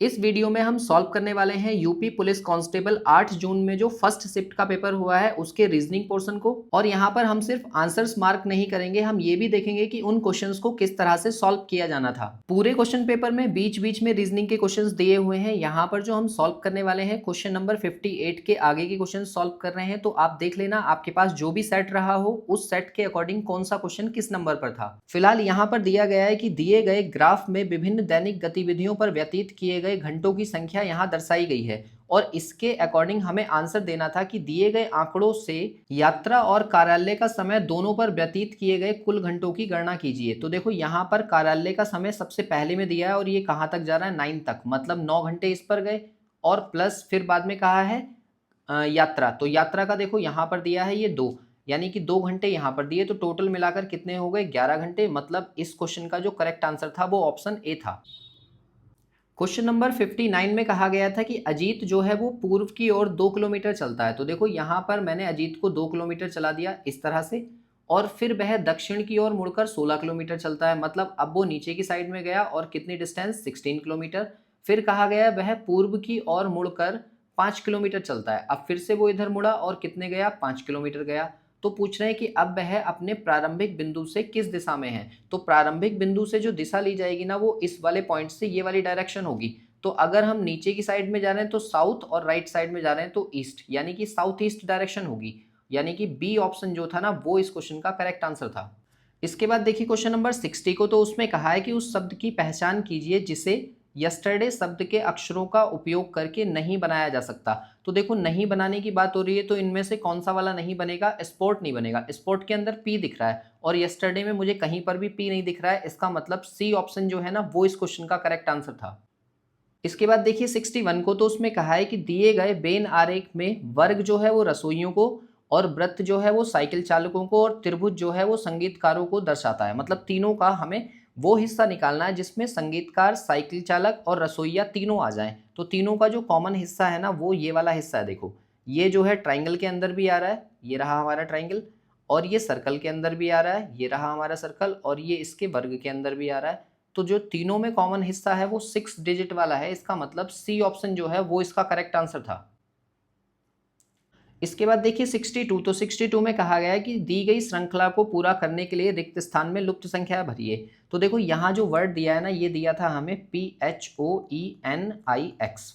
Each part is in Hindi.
इस वीडियो में हम सॉल्व करने वाले हैं यूपी पुलिस कांस्टेबल 8 जून में जो फर्स्ट शिफ्ट का पेपर हुआ है उसके रीजनिंग पोर्शन को। और यहाँ पर हम सिर्फ आंसर्स मार्क नहीं करेंगे, हम ये भी देखेंगे कि उन क्वेश्चंस को किस तरह से सॉल्व किया जाना था। पूरे क्वेश्चन पेपर में बीच बीच में रीजनिंग के क्वेश्चंस दिए हुए हैं। यहाँ पर जो हम सॉल्व करने वाले हैं क्वेश्चन नंबर 58 के आगे के क्वेश्चन सॉल्व कर रहे हैं, तो आप देख लेना आपके पास जो भी सेट रहा हो उस सेट के अकॉर्डिंग कौन सा क्वेश्चन किस नंबर पर था। फिलहाल यहाँ पर दिया गया है कि दिए गए ग्राफ में विभिन्न दैनिक गतिविधियों पर व्यतीत किए गए घंटों की संख्या यहाँ दर्शाई गई है और इसके अकॉर्डिंग हमें आंसर देना था कि दिए गए आंकड़ों से यात्रा और कार्यालय का समय दोनों पर व्यतीत किए गए कुल घंटों की गणना कीजिए। तो देखो यहाँ पर कार्यालय का समय सबसे पहले में दिया है और ये कहाँ तक जा रहा है 9 तक, मतलब 9 घंटे इस पर गए और प्लस फिर बाद में कहा है यात्रा। तो यात्रा का देखो यहाँ पर दिया है ये 2, यानी कि 2 घंटे यहाँ पर दिए, तो टोटल मिलाकर कितने हो गए 11 घंटे। मतलब इस क्वेश्चन का जो करेक्ट आंसर था वो ऑप्शन ए था। क्वेश्चन नंबर 59 में कहा गया था कि अजीत जो है वो पूर्व की ओर 2 किलोमीटर चलता है। तो देखो यहाँ पर मैंने अजीत को 2 किलोमीटर चला दिया इस तरह से, और फिर वह दक्षिण की ओर मुड़कर 16 किलोमीटर चलता है। मतलब अब वो नीचे की साइड में गया और कितनी डिस्टेंस 16 किलोमीटर। फिर कहा गया वह पूर्व की ओर मुड़कर 5 किलोमीटर चलता है। अब फिर से वो इधर मुड़ा और कितने गया 5 किलोमीटर गया। तो पूछ रहे हैं कि अब वह अपने प्रारंभिक बिंदु से किस दिशा में है। तो प्रारंभिक बिंदु से जो दिशा ली जाएगी ना वो इस वाले पॉइंट से ये वाली डायरेक्शन होगी। तो अगर हम नीचे की साइड में जा रहे हैं तो साउथ और राइट साइड में जा रहे हैं तो ईस्ट, यानी कि साउथ ईस्ट डायरेक्शन होगी। यानी कि बी ऑप्शन जो था ना वो इस क्वेश्चन का करेक्ट आंसर था। इसके बाद देखिए क्वेश्चन नंबर 60 को, तो उसमें कहा है कि उस शब्द की पहचान कीजिए जिसे यस्टरडे शब्द के अक्षरों का उपयोग करके नहीं बनाया जा सकता। तो देखो नहीं बनाने की बात हो रही है, तो इनमें से कौन सा वाला नहीं बनेगा, स्पोर्ट नहीं बनेगा। स्पोर्ट के अंदर पी दिख रहा है और यस्टरडे में मुझे कहीं पर भी पी नहीं दिख रहा है। इसका मतलब सी ऑप्शन जो है ना वो इस क्वेश्चन का करेक्ट आंसर था। इसके बाद देखिए 61 को, तो उसमें कहा है कि दिए गए बेन आरेख में वर्ग जो है वो रसोइयों को और वृत्त जो है वो साइकिल चालकों को और त्रिभुज जो है वो संगीतकारों को दर्शाता है। मतलब तीनों का हमें वो हिस्सा निकालना है जिसमें संगीतकार, साइकिल चालक और रसोइया तीनों आ जाएं। तो तीनों का जो कॉमन हिस्सा है ना वो ये वाला हिस्सा है। देखो ये जो है ट्राइंगल के अंदर भी आ रहा है, ये रहा हमारा ट्राइंगल, और ये सर्कल के अंदर भी आ रहा है, ये रहा हमारा सर्कल, और ये इसके वर्ग के अंदर भी आ रहा है। तो जो तीनों में कॉमन हिस्सा है वो 6 डिजिट वाला है। इसका मतलब सी ऑप्शन जो है वो इसका करेक्ट आंसर था। इसके बाद देखिए 62, तो 62 में कहा गया है कि दी गई श्रृंखला को पूरा करने के लिए रिक्त स्थान में लुप्त संख्या भरिए। तो देखो यहाँ जो वर्ड दिया है ना ये दिया था हमें PHOENIX,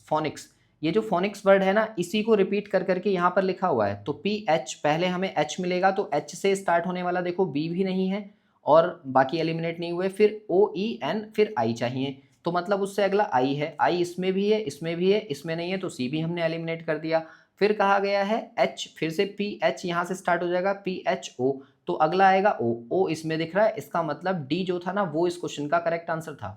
फोनिक्स। ये जो फोनिक्स वर्ड है ना इसी को रिपीट कर करके यहाँ पर लिखा हुआ है। तो PH पहले हमें H मिलेगा, तो H से स्टार्ट होने वाला देखो B भी नहीं है और बाकी एलिमिनेट नहीं हुए, फिर OEN, फिर I चाहिए। तो मतलब उससे अगला I है, I इसमें भी है, इसमें भी है, इसमें नहीं है, तो C भी हमने एलिमिनेट कर दिया। फिर कहा गया है H, फिर से PH यहाँ से स्टार्ट हो जाएगा PHO, तो अगला आएगा O, O इसमें दिख रहा है। इसका मतलब D जो था ना वो इस क्वेश्चन का करेक्ट आंसर था।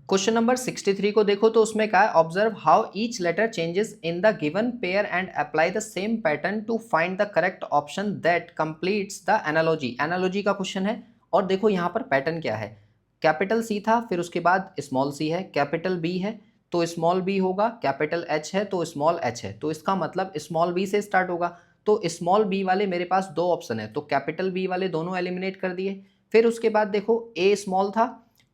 क्वेश्चन नंबर 63 को देखो, तो उसमें कहा है observe how each letter changes in the given pair and apply the same pattern to find the correct option that completes the analogy. Analogy का क्वेश्चन है और देखो यहाँ पर पैटर्न क्या है, कैपिटल C था, फिर उसके बाद स्मॉल c है, कैपिटल B है तो स्मॉल b होगा, कैपिटल H है तो स्मॉल h है। तो इसका मतलब स्मॉल b से स्टार्ट होगा। तो स्मॉल b वाले मेरे पास दो ऑप्शन है, तो कैपिटल B वाले दोनों एलिमिनेट कर दिए। फिर उसके बाद देखो a स्मॉल था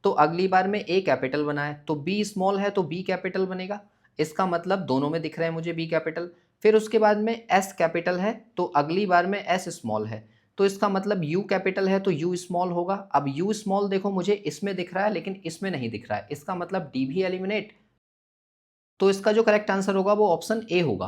तो अगली बार में a कैपिटल बना है, तो b स्मॉल है तो b कैपिटल बनेगा। इसका मतलब दोनों में दिख रहा है मुझे b कैपिटल। फिर उसके बाद में s कैपिटल है तो अगली बार में s स्मॉल है, तो इसका मतलब u कैपिटल है तो u स्मॉल होगा। अब u स्मॉल देखो मुझे इसमें दिख रहा है लेकिन इसमें नहीं दिख रहा है, इसका मतलब d भी एलिमिनेट। तो इसका जो करेक्ट आंसर होगा वो ऑप्शन ए होगा।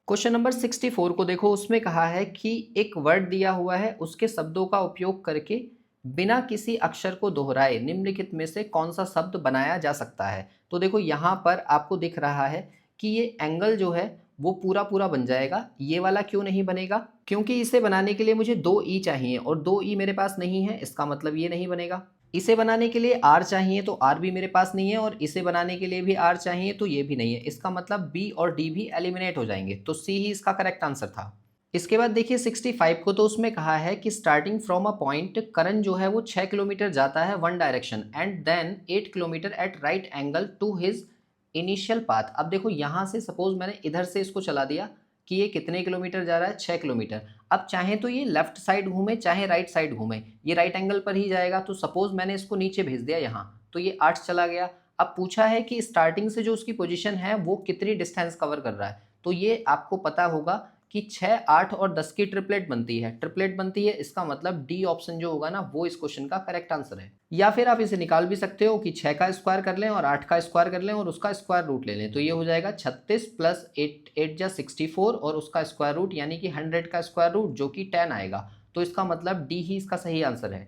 क्वेश्चन नंबर 64 को देखो, उसमें कहा है कि एक वर्ड दिया हुआ है उसके शब्दों का उपयोग करके बिना किसी अक्षर को दोहराए निम्नलिखित में से कौन सा शब्द बनाया जा सकता है। तो देखो यहाँ पर आपको दिख रहा है कि ये एंगल जो है वो पूरा पूरा बन जाएगा, ये वाला क्यों नहीं बनेगा, क्योंकि इसे बनाने के लिए मुझे 2 ई चाहिए और 2 ई मेरे पास नहीं है, इसका मतलब ये नहीं बनेगा। इसे बनाने के लिए R चाहिए तो R भी मेरे पास नहीं है, और इसे बनाने के लिए भी R चाहिए तो ये भी नहीं है। इसका मतलब B और D भी एलिमिनेट हो जाएंगे, तो C ही इसका करेक्ट आंसर था। इसके बाद देखिए 65 को, तो उसमें कहा है कि starting from a point Karan जो है वो 6 किलोमीटर जाता है one direction and then 8 kilometre at right angle to his initial path. अब देखो यहाँ से सपोज मैंने इधर से इसको चला दिया कि ये कितने किलोमीटर जा रहा है 6 किलोमीटर। अब चाहे तो ये लेफ्ट साइड घूमे चाहे राइट साइड घूमे, ये राइट एंगल पर ही जाएगा। तो सपोज मैंने इसको नीचे भेज दिया यहाँ, तो ये 8 चला गया। अब पूछा है कि स्टार्टिंग से जो उसकी पोजीशन है वो कितनी डिस्टेंस कवर कर रहा है, तो ये आपको पता होगा कि 6, 8 और 10 की ट्रिपलेट बनती है। ट्रिपलेट बनती है, इसका मतलब डी ऑप्शन जो होगा ना वो इस क्वेश्चन का करेक्ट आंसर है। या फिर आप इसे निकाल भी सकते हो कि 6 का स्क्वायर कर लें और 8 का स्क्वायर कर लें और उसका स्क्वायर रूट ले लें, तो ये हो जाएगा 36 प्लस 8 8 जा 64 और उसका स्क्वायर रूट यानी कि 100 का स्क्वायर रूट जो कि 10 आएगा। तो इसका मतलब डी ही इसका सही आंसर है।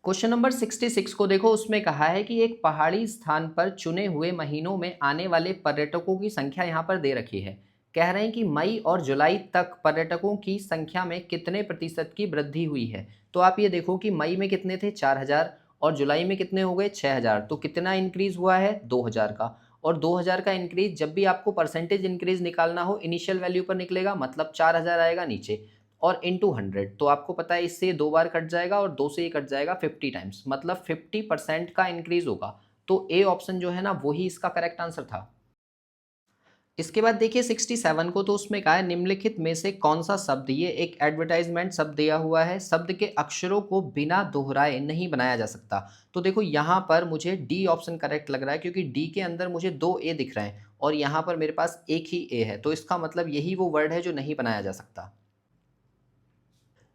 क्वेश्चन नंबर 66 को देखो, उसमें कहा है कि एक पहाड़ी स्थान पर चुने हुए महीनों में आने वाले पर्यटकों की संख्या यहाँ पर दे रखी है। कह रहे हैं कि मई और जुलाई तक पर्यटकों की संख्या में कितने प्रतिशत की वृद्धि हुई है। तो आप ये देखो कि मई में कितने थे 4000 और जुलाई में कितने हो गए 6000, तो कितना इंक्रीज हुआ है 2000 का। और 2000 का इंक्रीज जब भी आपको परसेंटेज इंक्रीज निकालना हो इनिशियल वैल्यू पर निकलेगा, मतलब 4000 आएगा नीचे और इंटू 100, तो आपको पता है इससे 2 बार कट जाएगा और 2 से ये कट जाएगा 50 टाइम्स, मतलब 50% का इंक्रीज होगा। तो ए ऑप्शन जो है ना वही इसका करेक्ट आंसर था। इसके बाद देखिए 67 को, तो उसमें कहा है निम्नलिखित में से कौन सा शब्द, ये एक एडवर्टाइजमेंट शब्द दिया हुआ है, शब्द के अक्षरों को बिना दोहराए नहीं बनाया जा सकता। तो देखो यहाँ पर मुझे डी ऑप्शन करेक्ट लग रहा है, क्योंकि डी के अंदर मुझे 2 ए दिख रहे हैं और यहाँ पर मेरे पास एक ही ए है, तो इसका मतलब यही वो वर्ड है जो नहीं बनाया जा सकता।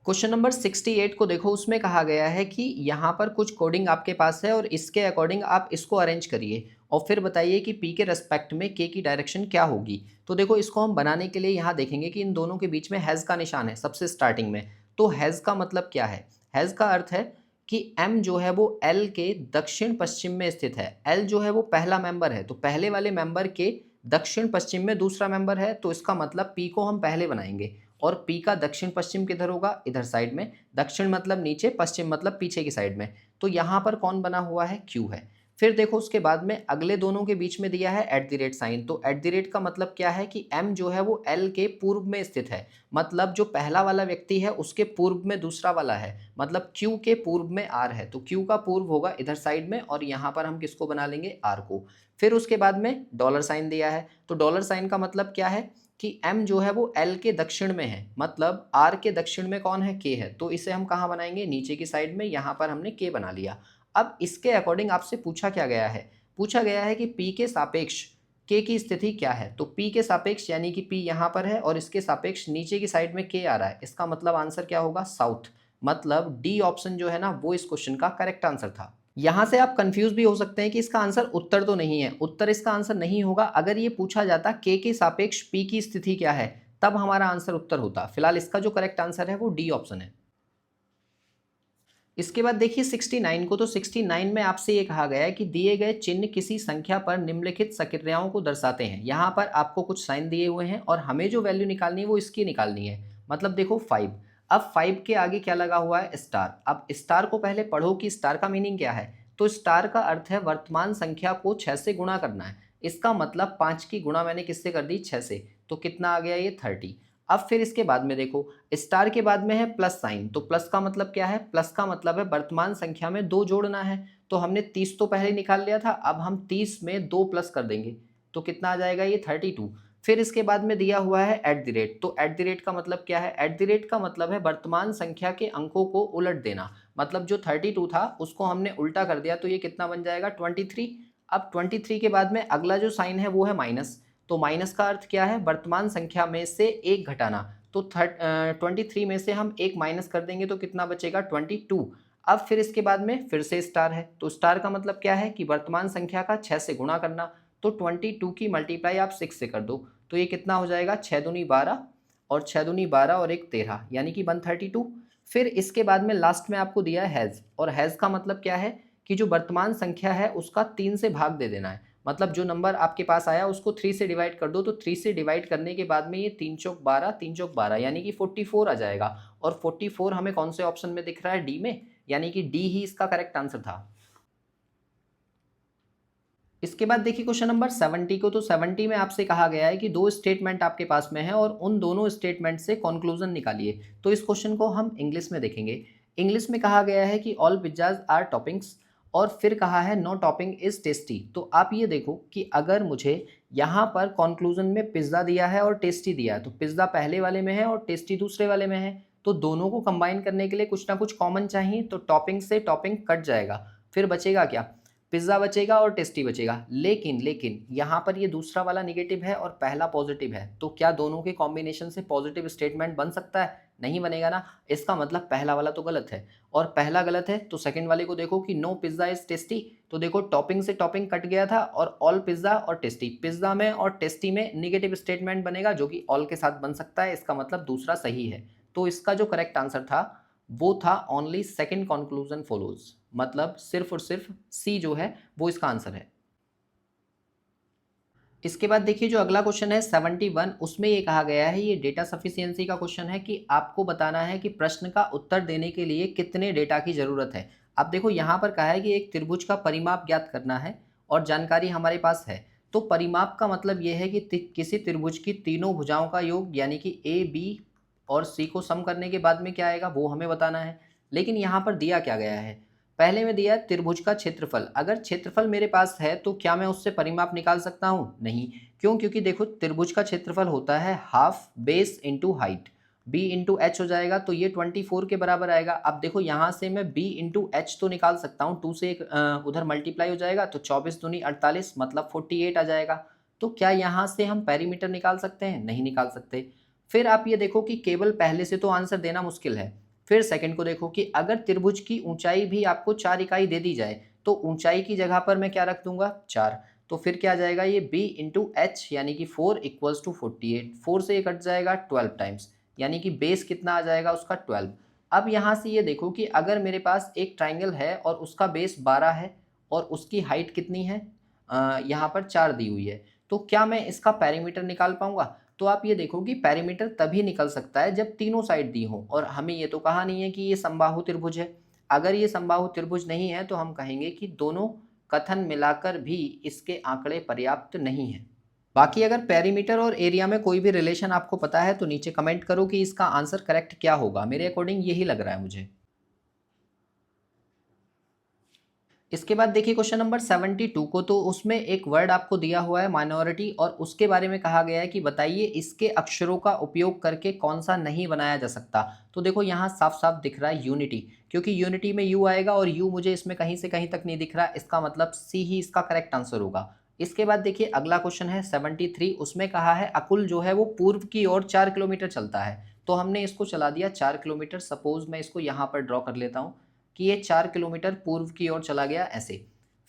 क्वेश्चन नंबर 68 को देखो, उसमें कहा गया है कि यहाँ पर कुछ कोडिंग आपके पास है और इसके अकॉर्डिंग आप इसको अरेंज करिए और फिर बताइए कि पी के रेस्पेक्ट में के की डायरेक्शन क्या होगी। तो देखो इसको हम बनाने के लिए यहाँ देखेंगे कि इन दोनों के बीच में हैज़ का निशान है सबसे स्टार्टिंग में। तो हैज़ का मतलब क्या है, हैज़ का अर्थ है कि एम जो है वो एल के दक्षिण पश्चिम में स्थित है। एल जो है वो पहला मेंबर है, तो पहले वाले मेंबर के दक्षिण पश्चिम में दूसरा मेंबर है, तो इसका मतलब पी को हम पहले बनाएंगे और पी का दक्षिण पश्चिम किधर होगा, इधर साइड में। दक्षिण मतलब नीचे, पश्चिम मतलब पीछे की साइड में। तो यहाँ पर कौन बना हुआ है, क्यू है। फिर देखो उसके बाद में अगले दोनों के बीच में दिया है एट द रेट साइन। तो एट द रेट का मतलब क्या है कि एम जो है वो एल के पूर्व में स्थित है, मतलब जो पहला वाला व्यक्ति है उसके पूर्व में दूसरा वाला है, मतलब क्यू के पूर्व में आर है, तो क्यू का पूर्व होगा इधर साइड में और यहाँ पर हम किसको बना लेंगे, आर को। फिर उसके बाद में डॉलर साइन दिया है, तो डॉलर साइन का मतलब क्या है कि m जो है वो l के दक्षिण में है, मतलब r के दक्षिण में कौन है, k है, तो इसे हम कहाँ बनाएंगे, नीचे की साइड में। यहाँ पर हमने k बना लिया। अब इसके अकॉर्डिंग आपसे पूछा क्या गया है, पूछा गया है कि p के सापेक्ष k की स्थिति क्या है। तो p के सापेक्ष यानी कि p यहाँ पर है और इसके सापेक्ष नीचे की साइड में k आ रहा है, इसका मतलब आंसर क्या होगा, साउथ। मतलब डी ऑप्शन जो है ना वो इस क्वेश्चन का करेक्ट आंसर था। यहाँ से आप कंफ्यूज भी हो सकते हैं कि इसका आंसर उत्तर तो नहीं है। उत्तर इसका आंसर नहीं होगा। अगर ये पूछा जाता के सापेक्ष पी की स्थिति क्या है, तब हमारा आंसर उत्तर होता। फिलहाल इसका जो करेक्ट आंसर है वो डी ऑप्शन है। इसके बाद देखिए 69 को, तो 69 में आपसे ये कहा गया है कि दिए गए चिन्ह किसी संख्या पर निम्नलिखित सक्रियाओं को दर्शाते हैं। यहाँ पर आपको कुछ साइन दिए हुए हैं और हमें जो वैल्यू निकालनी है वो इसकी निकालनी है। मतलब देखो 5, अब 5 के आगे क्या लगा हुआ है, स्टार। अब स्टार को पहले पढ़ो कि स्टार का मीनिंग क्या है। तो स्टार का अर्थ है वर्तमान संख्या को 6 से गुणा करना है। इसका मतलब 5 की गुणा मैंने किससे कर दी, 6 से, तो कितना आ गया ये 30। अब फिर इसके बाद में देखो स्टार के बाद में है प्लस साइन। तो प्लस का मतलब क्या है, प्लस का मतलब है वर्तमान संख्या में 2 जोड़ना है। तो हमने 30 तो पहले निकाल लिया था, अब हम 30 में 2 प्लस कर देंगे तो कितना आ जाएगा ये 32। फिर इसके बाद में दिया हुआ है एट द रेट। तो एट द रेट का मतलब क्या है, एट द रेट का मतलब है वर्तमान संख्या के अंकों को उलट देना। मतलब जो 32 था उसको हमने उल्टा कर दिया, तो ये कितना बन जाएगा 23। अब 23 के बाद में अगला जो साइन है वो है माइनस। तो माइनस का अर्थ क्या है, वर्तमान संख्या में से एक घटाना। तो 23 में से हम एक माइनस कर देंगे तो कितना बचेगा 22। अब फिर इसके बाद में फिर से स्टार है। तो स्टार का मतलब क्या है कि वर्तमान संख्या का 6 से गुणा करना। तो 22 की मल्टीप्लाई आप 6 से कर दो तो ये कितना हो जाएगा 6 दूनी 12 और 6 दूनी 12 और एक 13 यानी कि 132। फिर इसके बाद में लास्ट में आपको दिया है हैज़, और हैज़ का मतलब क्या है कि जो वर्तमान संख्या है उसका 3 से भाग दे देना है। मतलब जो नंबर आपके पास आया उसको 3 से डिवाइड कर दो, तो 3 से डिवाइड करने के बाद में ये 3 चौक 12, 3 चौक 12 यानी कि 44 आ जाएगा। और 44 हमें कौन से ऑप्शन में दिख रहा है, डी में, यानी कि डी ही इसका करेक्ट आंसर था। इसके बाद देखिए क्वेश्चन नंबर 70 को, तो 70 में आपसे कहा गया है कि 2 स्टेटमेंट आपके पास में है और उन दोनों स्टेटमेंट से कंक्लूजन निकालिए। तो इस क्वेश्चन को हम इंग्लिश में देखेंगे। इंग्लिश में कहा गया है कि ऑल पिज्जाज आर टॉपिंग्स और फिर कहा है नो टॉपिंग इज टेस्टी। तो आप ये देखो कि अगर मुझे यहाँ पर कंक्लूजन में पिज्ज़ा दिया है और टेस्टी दिया है, तो पिज्ज़ा पहले वाले में है और टेस्टी दूसरे वाले में है, तो दोनों को कंबाइन करने के लिए कुछ ना कुछ कॉमन चाहिए। तो टॉपिंग से टॉपिंग कट जाएगा, फिर बचेगा क्या, पिज्ज़ा बचेगा और टेस्टी बचेगा। लेकिन यहाँ पर ये दूसरा वाला नेगेटिव है और पहला पॉजिटिव है, तो क्या दोनों के कॉम्बिनेशन से पॉजिटिव स्टेटमेंट बन सकता है? नहीं बनेगा ना। इसका मतलब पहला वाला तो गलत है, और पहला गलत है तो सेकंड वाले को देखो कि नो पिज्ज़ा इज टेस्टी, तो देखो टॉपिंग से टॉपिंग कट गया था और ऑल पिज्ज़ा और टेस्टी, पिज्ज़ा में और टेस्टी में नेगेटिव स्टेटमेंट बनेगा जो कि ऑल के साथ बन सकता है। इसका मतलब दूसरा सही है। तो इसका जो करेक्ट आंसर था वो था ओनली सेकंड कंक्लूजन फॉलोज, मतलब सिर्फ और सिर्फ सी जो है वो इसका आंसर है। इसके बाद देखिए जो अगला क्वेश्चन है 71, उसमें ये कहा गया है, ये डेटा सफिशिएंसी का क्वेश्चन है कि आपको बताना है कि प्रश्न का उत्तर देने के लिए कितने डेटा की जरूरत है। अब देखो यहाँ पर कहा है कि एक त्रिभुज का परिमाप ज्ञात करना है और जानकारी हमारे पास है। तो परिमाप का मतलब ये है कि किसी त्रिभुज की तीनों भुजाओं का योग यानी कि ए बी और सी को सम करने के बाद में क्या आएगा वो हमें बताना है। लेकिन यहाँ पर दिया क्या गया है, पहले में दिया है त्रिभुज का क्षेत्रफल। अगर क्षेत्रफल मेरे पास है तो क्या मैं उससे परिमाप निकाल सकता हूँ? नहीं। क्यों? क्योंकि देखो त्रिभुज का क्षेत्रफल होता है half base into height, b into H हो जाएगा, तो ये 24 के बराबर आएगा। अब देखो यहाँ से मैं b इंटू एच तो निकाल सकता हूँ, 2 से एक उधर मल्टीप्लाई हो जाएगा तो 24 दूनी 48 मतलब 48 आ जाएगा। तो क्या यहाँ से हम पेरीमीटर निकाल सकते हैं? नहीं निकाल सकते। फिर आप ये देखो कि केवल पहले से तो आंसर देना मुश्किल है। फिर सेकंड को देखो कि अगर त्रिभुज की ऊंचाई भी आपको 4 इकाई दे दी जाए तो ऊंचाई की जगह पर मैं क्या रख दूंगा? 4। तो फिर क्या आ जाएगा ये b इंटू एच यानी कि 4 इक्वल्स टू 48, 4 से ये कट जाएगा 12 टाइम्स, यानी कि बेस कितना आ जाएगा उसका? 12। अब यहाँ से ये देखो कि अगर मेरे पास एक ट्राइंगल है और उसका बेस 12 है और उसकी हाइट कितनी है? यहाँ पर 4 दी हुई है, तो क्या मैं इसका पेरीमीटर निकाल पाऊंगा? तो आप ये देखो कि पेरीमीटर तभी निकल सकता है जब तीनों साइड दी हो, और हमें ये तो कहा नहीं है कि ये समबाहु त्रिभुज है। अगर ये समबाहु त्रिभुज नहीं है तो हम कहेंगे कि दोनों कथन मिलाकर भी इसके आंकड़े पर्याप्त नहीं है। बाकी अगर पेरीमीटर और एरिया में कोई भी रिलेशन आपको पता है तो नीचे कमेंट करो कि इसका आंसर करेक्ट क्या होगा। मेरे अकॉर्डिंग यही लग रहा है मुझे। इसके बाद देखिए क्वेश्चन नंबर 72 को, तो उसमें एक वर्ड आपको दिया हुआ है माइनॉरिटी, और उसके बारे में कहा गया है कि बताइए इसके अक्षरों का उपयोग करके कौन सा नहीं बनाया जा सकता। तो देखो यहाँ साफ साफ दिख रहा है यूनिटी, क्योंकि यूनिटी में यू आएगा और यू मुझे इसमें कहीं से कहीं तक नहीं दिख रहा, इसका मतलब सी ही इसका करेक्ट आंसर होगा। इसके बाद देखिए अगला क्वेश्चन है 73, उसमें कहा है अकुल जो है वो पूर्व की ओर 4 किलोमीटर चलता है। तो हमने इसको चला दिया 4 किलोमीटर, सपोज मैं इसको यहाँ पर ड्रॉ कर लेता हूँ कि ये 4 किलोमीटर पूर्व की ओर चला गया ऐसे।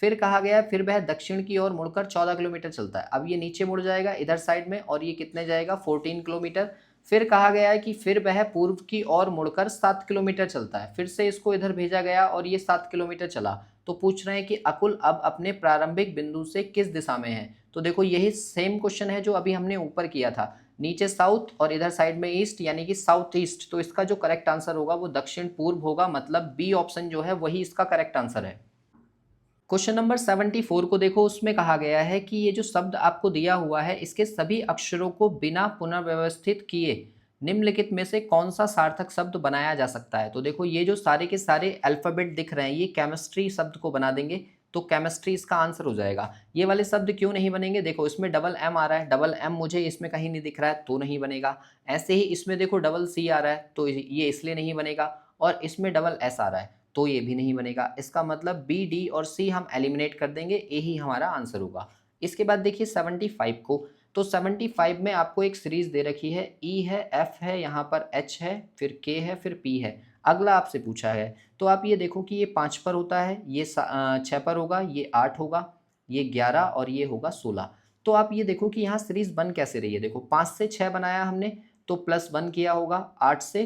फिर कहा गया फिर वह दक्षिण की ओर मुड़कर 14 किलोमीटर चलता है। अब ये नीचे मुड़ जाएगा इधर साइड में और ये कितने जाएगा? 14 किलोमीटर। फिर कहा गया है कि फिर वह पूर्व की ओर मुड़कर 7 किलोमीटर चलता है। फिर से इसको इधर भेजा गया और ये 7 किलोमीटर चला। तो पूछ रहे हैं कि अकुल अब अपने प्रारंभिक बिंदु से किस दिशा में है। तो देखो यही सेम क्वेश्चन है जो अभी हमने ऊपर किया था, नीचे साउथ और इधर साइड में ईस्ट यानी कि साउथ ईस्ट। तो इसका जो करेक्ट आंसर होगा वो दक्षिण पूर्व होगा, मतलब बी ऑप्शन जो है वही इसका करेक्ट आंसर है। क्वेश्चन नंबर 74 को देखो, उसमें कहा गया है कि ये जो शब्द आपको दिया हुआ है इसके सभी अक्षरों को बिना पुनर्व्यवस्थित किए निम्नलिखित में से कौन सा सार्थक शब्द बनाया जा सकता है। तो देखो ये जो सारे के सारे अल्फाबेट दिख रहे हैं ये केमिस्ट्री शब्द को बना देंगे, तो केमिस्ट्री इसका आंसर हो जाएगा। ये वाले शब्द क्यों नहीं बनेंगे? देखो इसमें डबल एम आ रहा है, डबल एम मुझे इसमें कहीं नहीं दिख रहा है तो नहीं बनेगा। ऐसे ही इसमें देखो डबल सी आ रहा है तो ये इसलिए नहीं बनेगा, और इसमें डबल एस आ रहा है तो ये भी नहीं बनेगा। इसका मतलब बी डी और सी हम एलिमिनेट कर देंगे, ए ही हमारा आंसर होगा। इसके बाद देखिए 75 को, तो 75 में आपको एक सीरीज दे रखी है, ई है, एफ है, यहाँ पर एच है, फिर के है, फिर पी है। अगला आपसे पूछा है तो आप ये देखो कि ये 5 पर होता है, ये 6 पर होगा, ये 8 होगा, ये 11 और ये होगा 16। तो आप ये देखो कि यहाँ सीरीज बन कैसे रही है। देखो 5 से 6 बनाया हमने तो +1 किया होगा, 8 से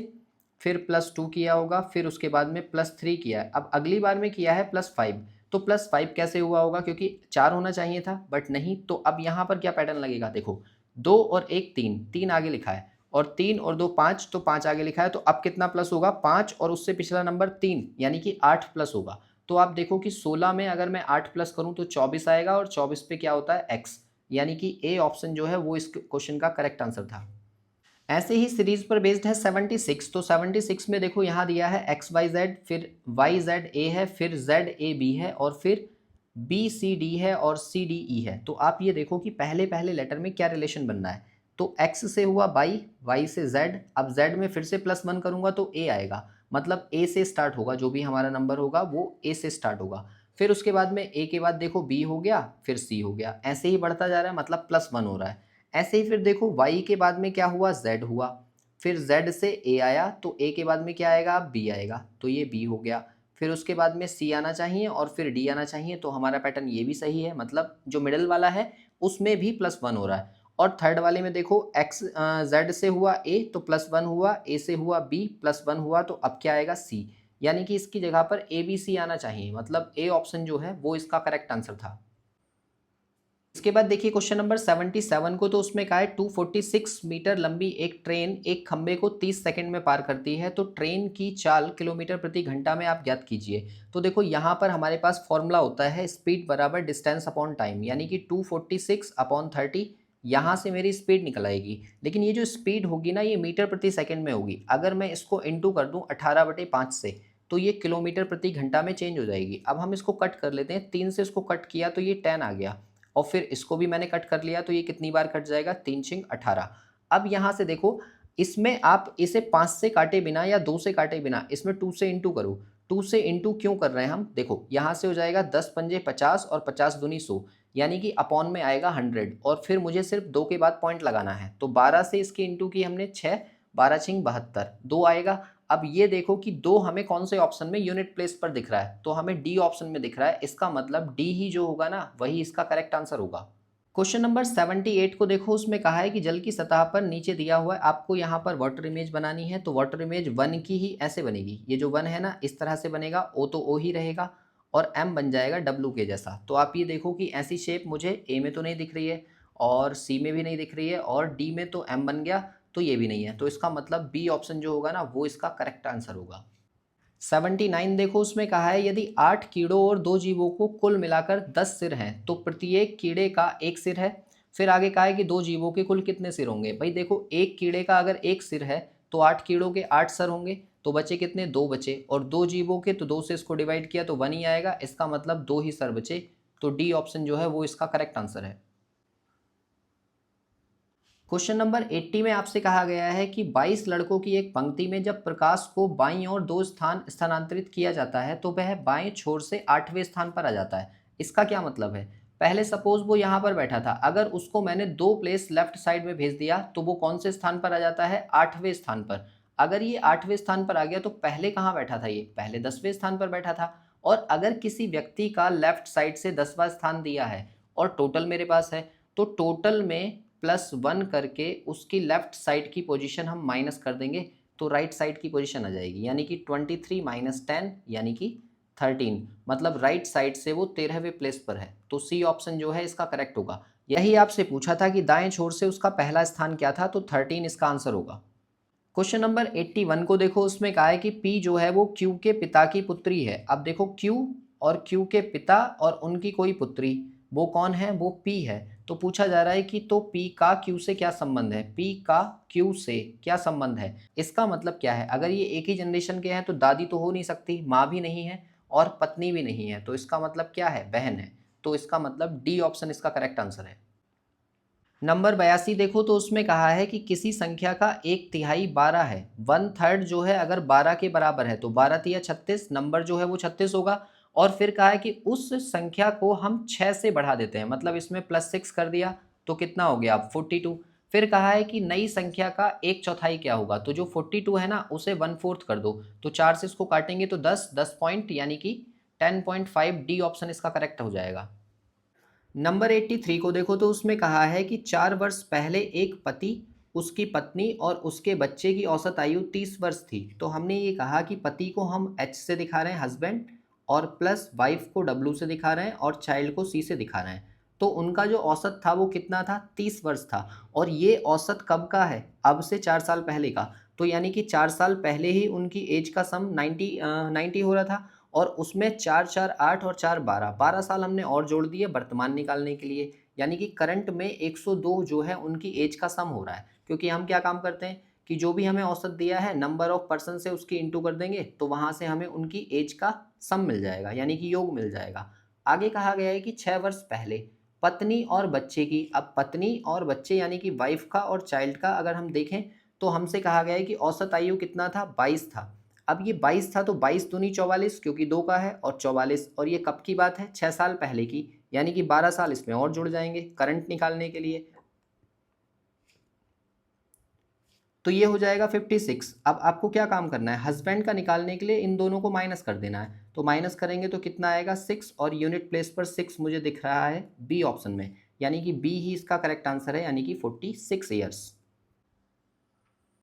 फिर +2 किया होगा, फिर उसके बाद में +3 किया है, अब अगली बार में किया है +5। तो +5 कैसे हुआ होगा? क्योंकि 4 होना चाहिए था बट नहीं। तो अब यहाँ पर क्या पैटर्न लगेगा? देखो 2 और 1 3, 3 आगे लिखा है, और 3 और 2 5, तो 5 आगे लिखा है। तो अब कितना प्लस होगा? 5 और उससे पिछला नंबर 3 यानी कि 8 प्लस होगा। तो आप देखो कि 16 में अगर मैं 8 प्लस करूँ तो 24 आएगा, और 24 पे क्या होता है? x, यानी कि ए ऑप्शन जो है वो इस क्वेश्चन का करेक्ट आंसर था। ऐसे ही सीरीज पर बेस्ड है 76, तो 76 में देखो यहाँ दिया है XYZ, फिर YZ A है, फिर ZAB है, और फिर BCD है और CDE है। तो आप ये देखो कि पहले पहले लेटर में क्या रिलेशन बनना है। तो X से हुआ Y से Z, अब Z में फिर से +1 करूंगा तो A आएगा, मतलब A से स्टार्ट होगा, जो भी हमारा नंबर होगा वो A से स्टार्ट होगा। फिर उसके बाद में ए के बाद देखो बी हो गया, फिर सी हो गया, ऐसे ही बढ़ता जा रहा है, मतलब +1 हो रहा है। ऐसे ही फिर देखो वाई के बाद में क्या हुआ, जेड हुआ, फिर जेड से ए आया, तो ए के बाद में क्या आएगा, बी आएगा, तो ये बी हो गया। फिर उसके बाद में सी आना चाहिए और फिर डी आना चाहिए, तो हमारा पैटर्न ये भी सही है, मतलब जो मिडल वाला है उसमें भी +1 हो रहा है। और थर्ड वाले में देखो एक्स जेड से हुआ ए तो +1 हुआ, ए से हुआ बी +1 हुआ, तो अब क्या आएगा, सी। यानी कि इसकी जगह पर ए बी सी आना चाहिए, मतलब ए ऑप्शन जो है वो इसका करेक्ट आंसर था। इसके बाद देखिए क्वेश्चन नंबर 77 को, तो उसमें कहा है 246 मीटर लंबी एक ट्रेन एक खंबे को 30 सेकंड में पार करती है, तो ट्रेन की चाल किलोमीटर प्रति घंटा में आप ज्ञात कीजिए। तो देखो यहाँ पर हमारे पास फॉर्मूला होता है स्पीड बराबर डिस्टेंस अपॉन टाइम, यानी कि 246 अपॉन 30, यहाँ से मेरी स्पीड निकल आएगी। लेकिन ये जो स्पीड होगी ना, ये मीटर प्रति सेकंड में होगी। अगर मैं इसको इंटू कर दूँ 18/5 से, तो ये किलोमीटर प्रति घंटा में चेंज हो जाएगी। अब हम इसको कट कर लेते हैं, 3 से इसको कट किया तो ये 10 आ गया, और फिर इसको भी मैंने कट कर लिया, तो ये कितनी बार कट जाएगा, 3 × 18। अब यहाँ से देखो, इसमें आप इसे 5 से काटे बिना या 2 से काटे बिना इसमें 2 से इंटू करो। 2 से इंटू क्यों कर रहे हैं हम, देखो यहाँ से हो जाएगा 10 पंजे 50 और 50 दूनी 100, यानी कि अपॉन में आएगा 100, और फिर मुझे सिर्फ 2 के बाद पॉइंट लगाना है, तो 12 से इसकी इंटू की हमने 6, 12 × 72, 2 आएगा। अब ये देखो कि 2 हमें कौन से ऑप्शन में यूनिट प्लेस पर दिख रहा है, तो हमें डी ऑप्शन में दिख रहा है, इसका मतलब डी ही जो होगा ना, वही इसका करेक्ट आंसर होगा। क्वेश्चन नंबर 78 को देखो, उसमें कहा है कि जल की सतह पर नीचे दिया हुआ है, आपको यहाँ पर वाटर इमेज बनानी है, तो वाटर इमेज 1 की ही ऐसे बनेगी, ये जो 1 है ना इस तरह से बनेगा, ओ तो ओ ही रहेगा और एम बन जाएगा डब्लू के जैसा। तो आप ये देखो कि ऐसी शेप मुझे ए में तो नहीं दिख रही है और सी में भी नहीं दिख रही है और डी में तो एम बन गया, तो ये भी नहीं है, तो इसका मतलब बी ऑप्शन जो होगा ना वो इसका करेक्ट आंसर होगा। 79 देखो, उसमें कहा है यदि 8 कीड़ों और 2 जीवों को कुल मिलाकर 10 सिर हैं, तो प्रत्येक कीड़े का 1 सिर है। फिर आगे कहा है कि 2 जीवों के कुल कितने सिर होंगे। भाई देखो, एक कीड़े का अगर 1 सिर है तो 8 कीड़ों के 8 सर होंगे, तो बचे कितने, 2 बचे, और 2 जीवों के तो 2 से इसको डिवाइड किया तो 1 ही आएगा, इसका मतलब 2 ही सर बचे, तो डी ऑप्शन जो है वो इसका करेक्ट आंसर है। क्वेश्चन नंबर 80 में आपसे कहा गया है कि 22 लड़कों की एक पंक्ति में जब प्रकाश को बाईं ओर 2 स्थान स्थानांतरित किया जाता है तो वह बाएं छोर से 8वें स्थान पर आ जाता है। इसका क्या मतलब है, पहले सपोज वो यहाँ पर बैठा था, अगर उसको मैंने 2 प्लेस लेफ्ट साइड में भेज दिया तो वो कौन से स्थान पर आ जाता है, 8वें स्थान पर। अगर ये 8वें स्थान पर आ गया तो पहले कहाँ बैठा था, ये पहले 10वें स्थान पर बैठा था। और अगर किसी व्यक्ति का लेफ्ट साइड से 10वां स्थान दिया है और टोटल मेरे पास है, तो टोटल में +1 करके उसकी लेफ्ट साइड की पोजीशन हम माइनस कर देंगे, तो राइट साइड की पोजीशन आ जाएगी, यानी कि 23 - 10 यानी कि 13, मतलब राइट साइड से वो 13वें प्लेस पर है, तो सी ऑप्शन जो है इसका करेक्ट होगा। यही आपसे पूछा था कि दाएं छोर से उसका पहला स्थान क्या था, तो 13 इसका आंसर होगा। क्वेश्चन नंबर 81 को देखो, उसमें कहा है कि पी जो है वो क्यू के पिता की पुत्री है। अब देखो क्यू और क्यू के पिता और उनकी कोई पुत्री, वो कौन है, वो पी है। तो पूछा जा रहा है कि तो पी का क्यू से क्या संबंध है, पी का क्यू से क्या संबंध है। इसका मतलब क्या है, अगर ये एक ही जनरेशन के हैं तो दादी तो हो नहीं सकती, माँ भी नहीं है और पत्नी भी नहीं है, तो इसका मतलब क्या है, बहन है। तो इसका मतलब डी ऑप्शन इसका करेक्ट आंसर है। नंबर 82 देखो, तो उसमें कहा है कि किसी संख्या का 1/3 12 है, 1/3 जो है अगर 12 के बराबर है तो 12 तिया 36, नंबर जो है वो 36 होगा। और फिर कहा है कि उस संख्या को हम 6 से बढ़ा देते हैं, मतलब इसमें +6 कर दिया तो कितना हो गया, अब 42। फिर कहा है कि नई संख्या का 1/4 क्या होगा, तो जो 42 है ना उसे 1/4 कर दो, तो 4 से इसको काटेंगे तो 10, 10 पॉइंट यानी कि 10.5, डी ऑप्शन इसका करेक्ट हो जाएगा। नंबर 83 को देखो, तो उसमें कहा है कि 4 वर्ष पहले एक पति, उसकी पत्नी और उसके बच्चे की औसत आयु 30 वर्ष थी। तो हमने ये कहा कि पति को हम H से दिखा रहे हैं, हस्बैंड, और प्लस वाइफ को W से दिखा रहे हैं और चाइल्ड को C से दिखा रहे हैं। तो उनका जो औसत था वो कितना था, 30 वर्ष था। और ये औसत कब का है, अब से 4 साल पहले का। तो यानी कि 4 साल पहले ही उनकी एज का सम 90 हो रहा था, और उसमें 4 4 8 और 4 12, 12 साल हमने और जोड़ दिए वर्तमान निकालने के लिए, यानी कि करंट में 102 जो है उनकी एज का सम हो रहा है। क्योंकि हम क्या काम करते हैं कि जो भी हमें औसत दिया है नंबर ऑफ पर्सन से उसकी इंटू कर देंगे, तो वहाँ से हमें उनकी एज का सम मिल जाएगा, यानी कि योग मिल जाएगा। आगे कहा गया है कि 6 वर्ष पहले पत्नी और बच्चे की, अब पत्नी और बच्चे यानी कि वाइफ का और चाइल्ड का अगर हम देखें तो हमसे कहा गया है कि औसत आयु कितना था, 22 था। अब ये 22 था तो 22 दूनी 44 क्योंकि 2 का है, और 44, और ये कब की बात है, 6 साल पहले की, यानी कि 12 साल इसमें और जुड़ जाएंगे करंट निकालने के लिए। तो ये हो जाएगा 56। अब आपको क्या काम करना है, हस्बैंड का निकालने के लिए इन दोनों को माइनस कर देना है। तो माइनस करेंगे तो कितना आएगा 6, और यूनिट प्लेस पर 6 मुझे दिख रहा है बी ऑप्शन में, यानी कि बी ही इसका करेक्ट आंसर है, यानी कि 46 ईयर्स।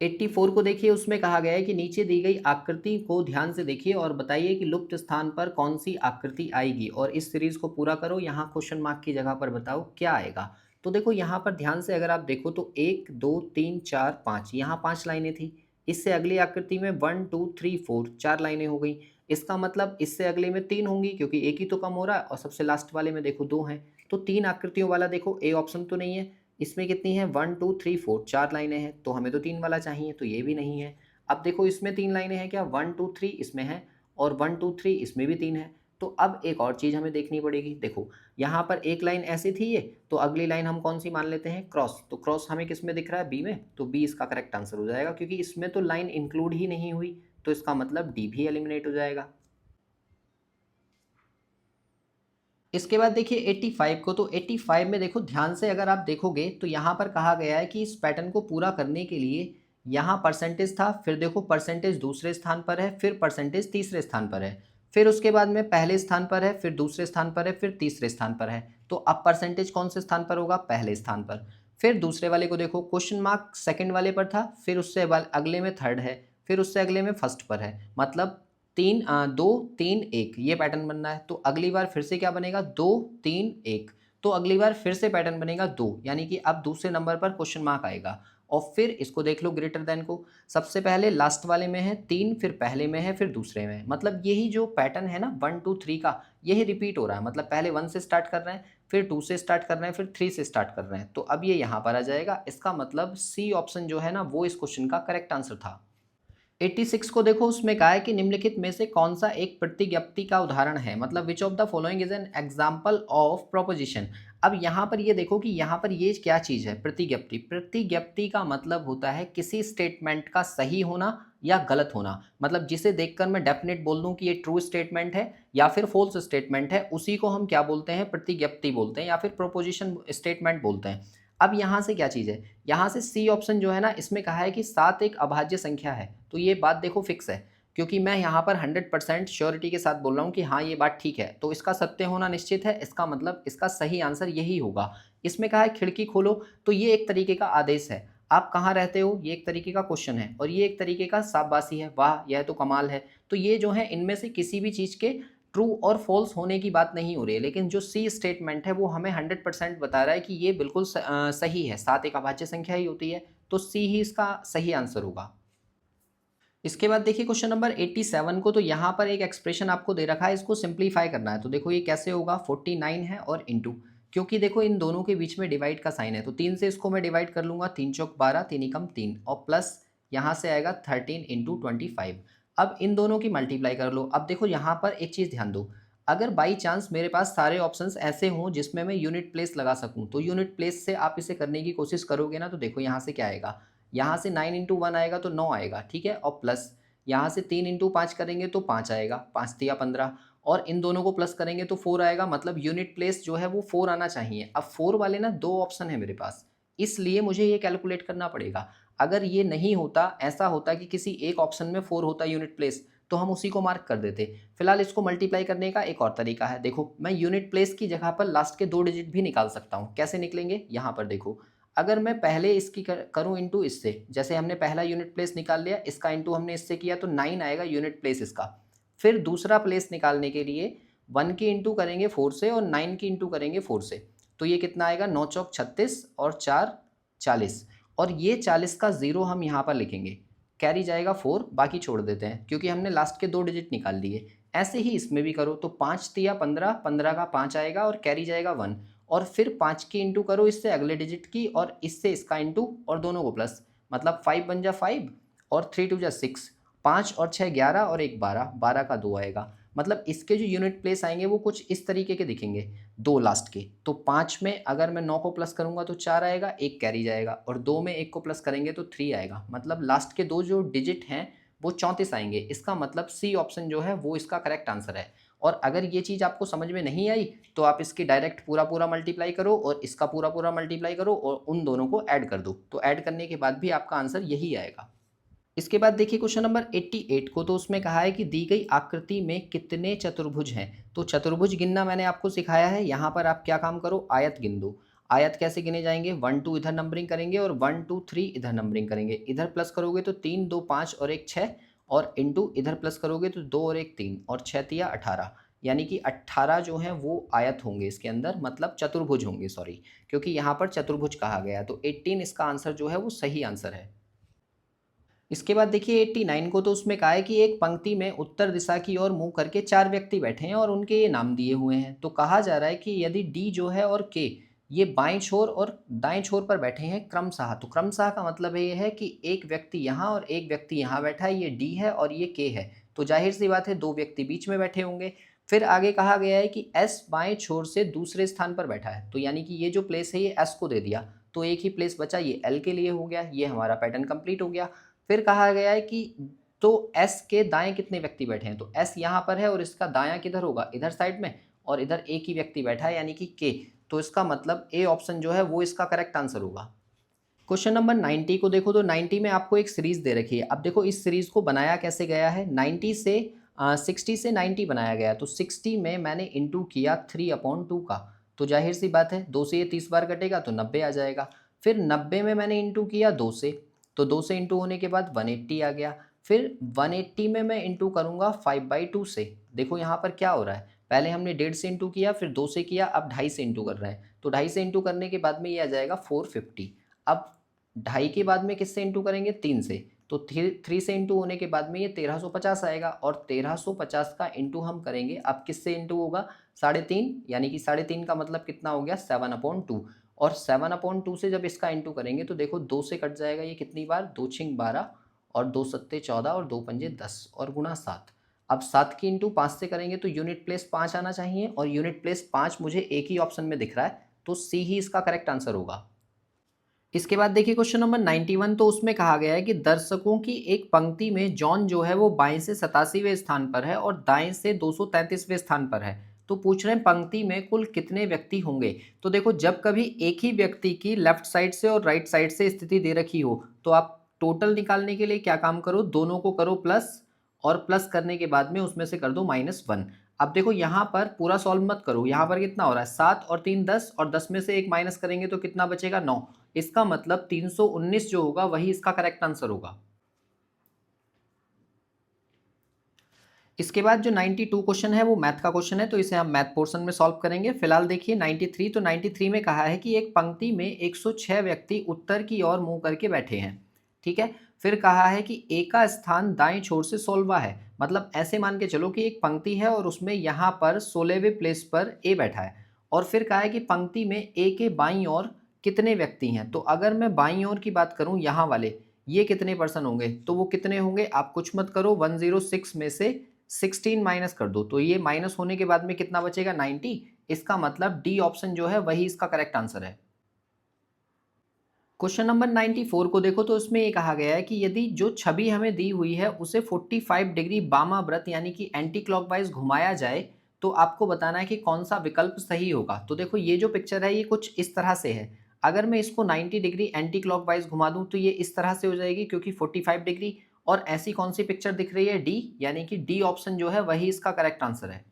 84 को देखिए, उसमें कहा गया है कि नीचे दी गई आकृति को ध्यान से देखिए और बताइए कि लुप्त स्थान पर कौन सी आकृति आएगी, और इस सीरीज को पूरा करो। यहाँ क्वेश्चन मार्क की जगह पर बताओ क्या आएगा। तो देखो यहाँ पर ध्यान से अगर आप देखो तो 1 2 3 4 5, यहाँ 5 लाइनें थी। इससे अगली आकृति में 1 2 3 4 4 लाइनें हो गई। इसका मतलब इससे अगले में 3 होंगी, क्योंकि एक ही तो कम हो रहा है, और सबसे लास्ट वाले में देखो 2 हैं। तो 3 आकृतियों वाला देखो ए ऑप्शन तो नहीं है। इसमें कितनी है, 1 2 3 4, 4 लाइनें हैं, तो हमें तो 3 वाला चाहिए, तो ये भी नहीं है। अब देखो इसमें 3 लाइनें हैं क्या, 1 2 3 इसमें है, और 1 2 3 इसमें भी 3 है। तो अब एक और चीज़ हमें देखनी पड़ेगी। देखो यहाँ पर एक लाइन ऐसी थी ये, तो अगली लाइन हम कौन सी मान लेते हैं, क्रॉस। तो क्रॉस हमें किस में दिख रहा है, बी में, तो बी इसका करेक्ट आंसर हो जाएगा, क्योंकि इसमें तो लाइन इंक्लूड ही नहीं हुई, तो इसका मतलब डी भी एलिमिनेट हो जाएगा। इसके बाद देखिए 85 को, तो 85 में देखो ध्यान से अगर आप देखोगे तो यहाँ पर कहा गया है कि इस पैटर्न को पूरा करने के लिए यहाँ परसेंटेज था, फिर देखो परसेंटेज दूसरे स्थान पर है, फिर परसेंटेज तीसरे स्थान पर है, फिर उसके बाद में पहले स्थान पर है, फिर दूसरे स्थान पर है, फिर तीसरे स्थान पर है। तो अब परसेंटेज कौन से स्थान पर होगा, पहले स्थान पर। फिर दूसरे वाले को देखो, क्वेश्चन मार्क सेकंड वाले पर था, फिर उससे अगले में थर्ड है, फिर उससे अगले में फर्स्ट पर है। मतलब 2 3 1 ये पैटर्न बनना है। तो अगली बार फिर से क्या बनेगा, 2 3 1। तो अगली बार फिर से पैटर्न बनेगा 2, यानी कि अब दूसरे नंबर पर क्वेश्चन मार्क आएगा। और फिर इसको देख लो ग्रेटर देन को, सबसे पहले लास्ट वाले में है 3, फिर पहले में है, फिर दूसरे में है। मतलब यही जो पैटर्न है ना 1 2 3 का, यही रिपीट हो रहा है। मतलब पहले 1 से स्टार्ट कर रहे हैं, फिर 2 से स्टार्ट कर रहे हैं, फिर 3 से स्टार्ट कर रहे हैं। तो अब ये यहाँ पर आ जाएगा। इसका मतलब सी ऑप्शन जो है ना वो इस क्वेश्चन का करेक्ट आंसर था। 86 को देखो, उसमें कहा है कि निम्नलिखित में से कौन सा एक प्रतिज्ञप्ति का उदाहरण है, मतलब which of the following is an example of proposition. अब यहाँ पर ये देखो कि यहाँ पर ये क्या चीज़ है, प्रतिज्ञप्ति। प्रतिज्ञप्ति का मतलब होता है किसी स्टेटमेंट का सही होना या गलत होना। मतलब जिसे देखकर मैं डेफिनेट बोल दूं कि ये ट्रू स्टेटमेंट है या फिर फॉल्स स्टेटमेंट है, उसी को हम क्या बोलते हैं, प्रतिज्ञप्ति बोलते हैं, या फिर प्रोपोजिशन स्टेटमेंट बोलते हैं। अब यहाँ से क्या चीज़ है, यहाँ से सी ऑप्शन जो है ना, इसमें कहा है कि 7 एक अभाज्य संख्या है। तो ये बात देखो फिक्स है, क्योंकि मैं यहाँ पर 100% श्योरिटी के साथ बोल रहा हूँ कि हाँ ये बात ठीक है, तो इसका सत्य होना निश्चित है। इसका मतलब इसका सही आंसर यही होगा। इसमें कहा है खिड़की खोलो, तो ये एक तरीके का आदेश है। आप कहाँ रहते हो, ये एक तरीके का क्वेश्चन है, और ये एक तरीके का शाबाशी है, वाह यह तो कमाल है। तो ये जो है इनमें से किसी भी चीज़ के ट्रू और फॉल्स होने की बात नहीं हो रही है, लेकिन जो सी स्टेटमेंट है वो हमें 100% बता रहा है कि ये बिल्कुल सही है। 7 एक अभाज्य संख्या ही होती है, तो सी ही इसका सही आंसर होगा। इसके बाद देखिए क्वेश्चन नंबर 87 को, तो यहाँ पर एक एक्सप्रेशन आपको दे रखा है, इसको सिंप्लीफाई करना है। तो देखो ये कैसे होगा, 49 है और इंटू, क्योंकि देखो इन दोनों के बीच में डिवाइड का साइन है, तो 3 से इसको मैं डिवाइड कर लूँगा, 3 चौक 12, 3 एकम 3, और प्लस यहाँ से आएगा 13 इंटू 25। अब इन दोनों की मल्टीप्लाई कर लो। अब देखो यहाँ पर एक चीज़ ध्यान दो, अगर बाई चांस मेरे पास सारे ऑप्शंस ऐसे हों जिसमें मैं यूनिट प्लेस लगा सकूं, तो यूनिट प्लेस से आप इसे करने की कोशिश करोगे ना, तो देखो यहाँ से क्या आएगा, यहाँ से 9 इंटू 1 आएगा तो 9 आएगा, ठीक है, और प्लस यहाँ से 3 इंटू 5 करेंगे तो 5 आएगा, 5 तिया 15, और इन दोनों को प्लस करेंगे तो 4 आएगा। मतलब यूनिट प्लेस जो है वो 4 आना चाहिए। अब 4 वाले ना 2 ऑप्शन है मेरे पास, इसलिए मुझे ये कैलकुलेट करना पड़ेगा। अगर ये नहीं होता, ऐसा होता कि किसी एक ऑप्शन में 4 होता यूनिट प्लेस, तो हम उसी को मार्क कर देते। फिलहाल इसको मल्टीप्लाई करने का एक और तरीका है। देखो मैं यूनिट प्लेस की जगह पर लास्ट के 2 डिजिट भी निकाल सकता हूँ। कैसे निकलेंगे, यहाँ पर देखो, अगर मैं पहले इसकी करूँ इंटू इससे, जैसे हमने पहला यूनिट प्लेस निकाल लिया, इसका इंटू हमने इससे किया तो 9 आएगा यूनिट प्लेस इसका। फिर दूसरा प्लेस निकालने के लिए 1 की इंटू करेंगे 4 से और 9 की इंटू करेंगे 4 से, तो ये कितना आएगा, 9 चौक 36 और 4 40, और ये 40 का 0 हम यहाँ पर लिखेंगे, कैरी जाएगा 4, बाकी छोड़ देते हैं क्योंकि हमने लास्ट के 2 डिजिट निकाल लिए। ऐसे ही इसमें भी करो, तो 5 तिया 15, 15 का 5 आएगा और कैरी जाएगा 1, और फिर 5 की इंटू करो इससे अगले डिजिट की, और इससे इसका इंटू, और दोनों को प्लस, मतलब 5 बन जा 5 और 3 टू जा 6, 5 और 6 11 और 1 12, 12 का 2 आएगा। मतलब इसके जो यूनिट प्लेस आएंगे वो कुछ इस तरीके के दिखेंगे, 2 लास्ट के। तो 5 में अगर मैं 9 को प्लस करूंगा तो 4 आएगा, 1 कैरी जाएगा, और 2 में 1 को प्लस करेंगे तो 3 आएगा। मतलब लास्ट के 2 जो डिजिट हैं वो 34 आएंगे। इसका मतलब सी ऑप्शन जो है वो इसका करेक्ट आंसर है। और अगर ये चीज़ आपको समझ में नहीं आई तो आप इसकी डायरेक्ट पूरा पूरा मल्टीप्लाई करो और इसका पूरा पूरा मल्टीप्लाई करो और उन दोनों को ऐड कर दो, तो ऐड करने के बाद भी आपका आंसर यही आएगा। इसके बाद देखिए क्वेश्चन नंबर 88 को, तो उसमें कहा है कि दी गई आकृति में कितने चतुर्भुज हैं। तो चतुर्भुज गिनना मैंने आपको सिखाया है। यहाँ पर आप क्या काम करो, आयत गिन दो। आयत कैसे गिने जाएंगे, 1 2 इधर नंबरिंग करेंगे और 1 2 3 इधर नंबरिंग करेंगे। इधर प्लस करोगे तो 3 2 5 और 1 6, और इंटू इधर प्लस करोगे तो 2 और 1 3 और 6 तिया 18, यानी कि 18 जो है वो आयत होंगे इसके अंदर, मतलब चतुर्भुज होंगे, सॉरी, क्योंकि यहाँ पर चतुर्भुज कहा गया। तो 18 इसका आंसर जो है वो सही आंसर है। इसके बाद देखिए 89 को, तो उसमें कहा है कि एक पंक्ति में उत्तर दिशा की ओर मुंह करके 4 व्यक्ति बैठे हैं और उनके ये नाम दिए हुए हैं। तो कहा जा रहा है कि यदि डी जो है और के ये बाएं छोर और दाएं छोर पर बैठे हैं क्रमशः, तो क्रमशः का मतलब ये है कि एक व्यक्ति यहाँ और एक व्यक्ति यहाँ बैठा है, ये डी है और ये के है, तो जाहिर सी बात है 2 व्यक्ति बीच में बैठे होंगे। फिर आगे कहा गया है कि एस बाएं छोर से दूसरे स्थान पर बैठा है, तो यानी कि ये जो प्लेस है ये एस को दे दिया, तो एक ही प्लेस बचा, ये एल के लिए हो गया। ये हमारा पैटर्न कंप्लीट हो गया। फिर कहा गया है कि तो एस के दाएं कितने व्यक्ति बैठे हैं, तो एस यहाँ पर है और इसका दायां किधर होगा, इधर साइड में, और इधर एक ही व्यक्ति बैठा है यानी कि के, तो इसका मतलब ए ऑप्शन जो है वो इसका करेक्ट आंसर होगा। क्वेश्चन नंबर 90 को देखो, तो 90 में आपको एक सीरीज दे रखी है। अब देखो इस सीरीज को बनाया कैसे गया है, 90 से 60 से 90 बनाया गया, तो 60 में मैंने इंटू किया 3/2 का, तो जाहिर सी बात है 2 से ये 30 बार कटेगा तो 90 आ जाएगा। फिर 90 में मैंने इंटू किया 2 से, तो 2 से इंटू होने के बाद 180 आ गया। फिर 180 में मैं इंटू करूँगा 5/2 से। देखो यहाँ पर क्या हो रहा है, पहले हमने 1.5 से इंटू किया, फिर 2 से किया, अब 2.5 से इंटू कर रहे हैं, तो 2.5 से इंटू करने के बाद में ये आ जाएगा 450। अब 2.5 के बाद में किससे इंटू करेंगे, 3 से, तो 3 से इंटू होने के बाद में ये 1350 आएगा, और 1350 का इंटू हम करेंगे, अब किससे इंटू होगा, 3.5, यानी कि 3.5 का मतलब कितना हो गया, 7/2, और 7/2 से जब इसका इंटू करेंगे तो देखो 2 से कट जाएगा ये कितनी बार, 2 छिंग 12 और 2 सत्ते 14 और 2 पंजे 10 और गुना 7। अब 7 की इंटू 5 से करेंगे तो यूनिट प्लेस 5 आना चाहिए, और यूनिट प्लेस 5 मुझे एक ही ऑप्शन में दिख रहा है, तो सी ही इसका करेक्ट आंसर होगा। इसके बाद देखिए क्वेश्चन नंबर 91, तो उसमें कहा गया है कि दर्शकों की एक पंक्ति में जॉन जो है वो बाएं से 87वें स्थान पर है और दाएं से 233वें स्थान पर है। तो पूछ रहे हैं पंक्ति में कुल कितने व्यक्ति होंगे। तो देखो जब कभी एक ही व्यक्ति की लेफ्ट साइड से और राइट साइड से स्थिति दे रखी हो तो आप टोटल निकालने के लिए क्या काम करो, दोनों को करो प्लस, और प्लस करने के बाद में उसमें से कर दो -1। अब देखो यहाँ पर पूरा सॉल्व मत करो, यहाँ पर कितना हो रहा है, 7 और 3 10, और 10 में से एक माइनस करेंगे तो कितना बचेगा, 9। इसका मतलब 319 जो होगा वही इसका करेक्ट आंसर होगा। इसके बाद जो 92 क्वेश्चन है वो मैथ का क्वेश्चन है, तो इसे हम मैथ पोर्शन में सॉल्व करेंगे। फिलहाल देखिए 93, तो 93 में कहा है कि एक पंक्ति में 106 व्यक्ति उत्तर की ओर मुंह करके बैठे हैं, ठीक है। फिर कहा है कि ए का स्थान दाएं छोर से 16वां है, मतलब ऐसे मान के चलो कि एक पंक्ति है और उसमें यहाँ पर 16वें प्लेस पर ए बैठा है, और फिर कहा है कि पंक्ति में ए के बाईं ओर कितने व्यक्ति हैं। तो अगर मैं बाईं ओर की बात करूं, यहाँ वाले ये कितने पर्सन होंगे, तो वो कितने होंगे, आप कुछ मत करो, 106 में से 16 माइनस कर दो, तो ये माइनस होने के बाद में कितना बचेगा, 90। इसका मतलब डी ऑप्शन जो है वही इसका करेक्ट आंसर है। क्वेश्चन नंबर 94 को देखो, तो उसमें ये कहा गया है कि यदि जो छवि हमें दी हुई है उसे 45 डिग्री वामाव्रत यानी कि एंटी क्लॉकवाइज घुमाया जाए तो आपको बताना है कि कौन सा विकल्प सही होगा। तो देखो ये जो पिक्चर है ये कुछ इस तरह से है, अगर मैं इसको 90 डिग्री एंटी क्लॉकवाइज घुमा दूं तो ये इस तरह से हो जाएगी, क्योंकि 45 डिग्री। और ऐसी कौन सी पिक्चर दिख रही है, डी, यानी कि डी ऑप्शन जो है वही इसका करेक्ट आंसर है।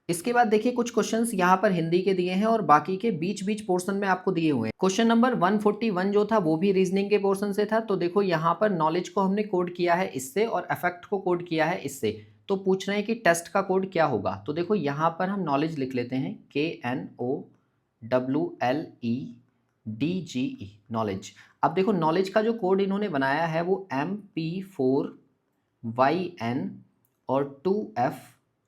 इसके बाद देखिए कुछ क्वेश्चंस यहाँ पर हिंदी के दिए हैं और बाकी के बीच बीच पोर्शन में आपको दिए हुए हैं। क्वेश्चन नंबर 141 जो था वो भी रीजनिंग के पोर्शन से था। तो देखो यहाँ पर नॉलेज को हमने कोड किया है इससे और अफेक्ट को कोड किया है इससे। तो पूछ रहे हैं कि टेस्ट का कोड क्या होगा। तो देखो यहाँ पर हम नॉलेज लिख लेते हैं, KNOWLEDGE, नॉलेज। अब देखो नॉलेज का जो कोड इन्होंने बनाया है वो MP4YN और 2F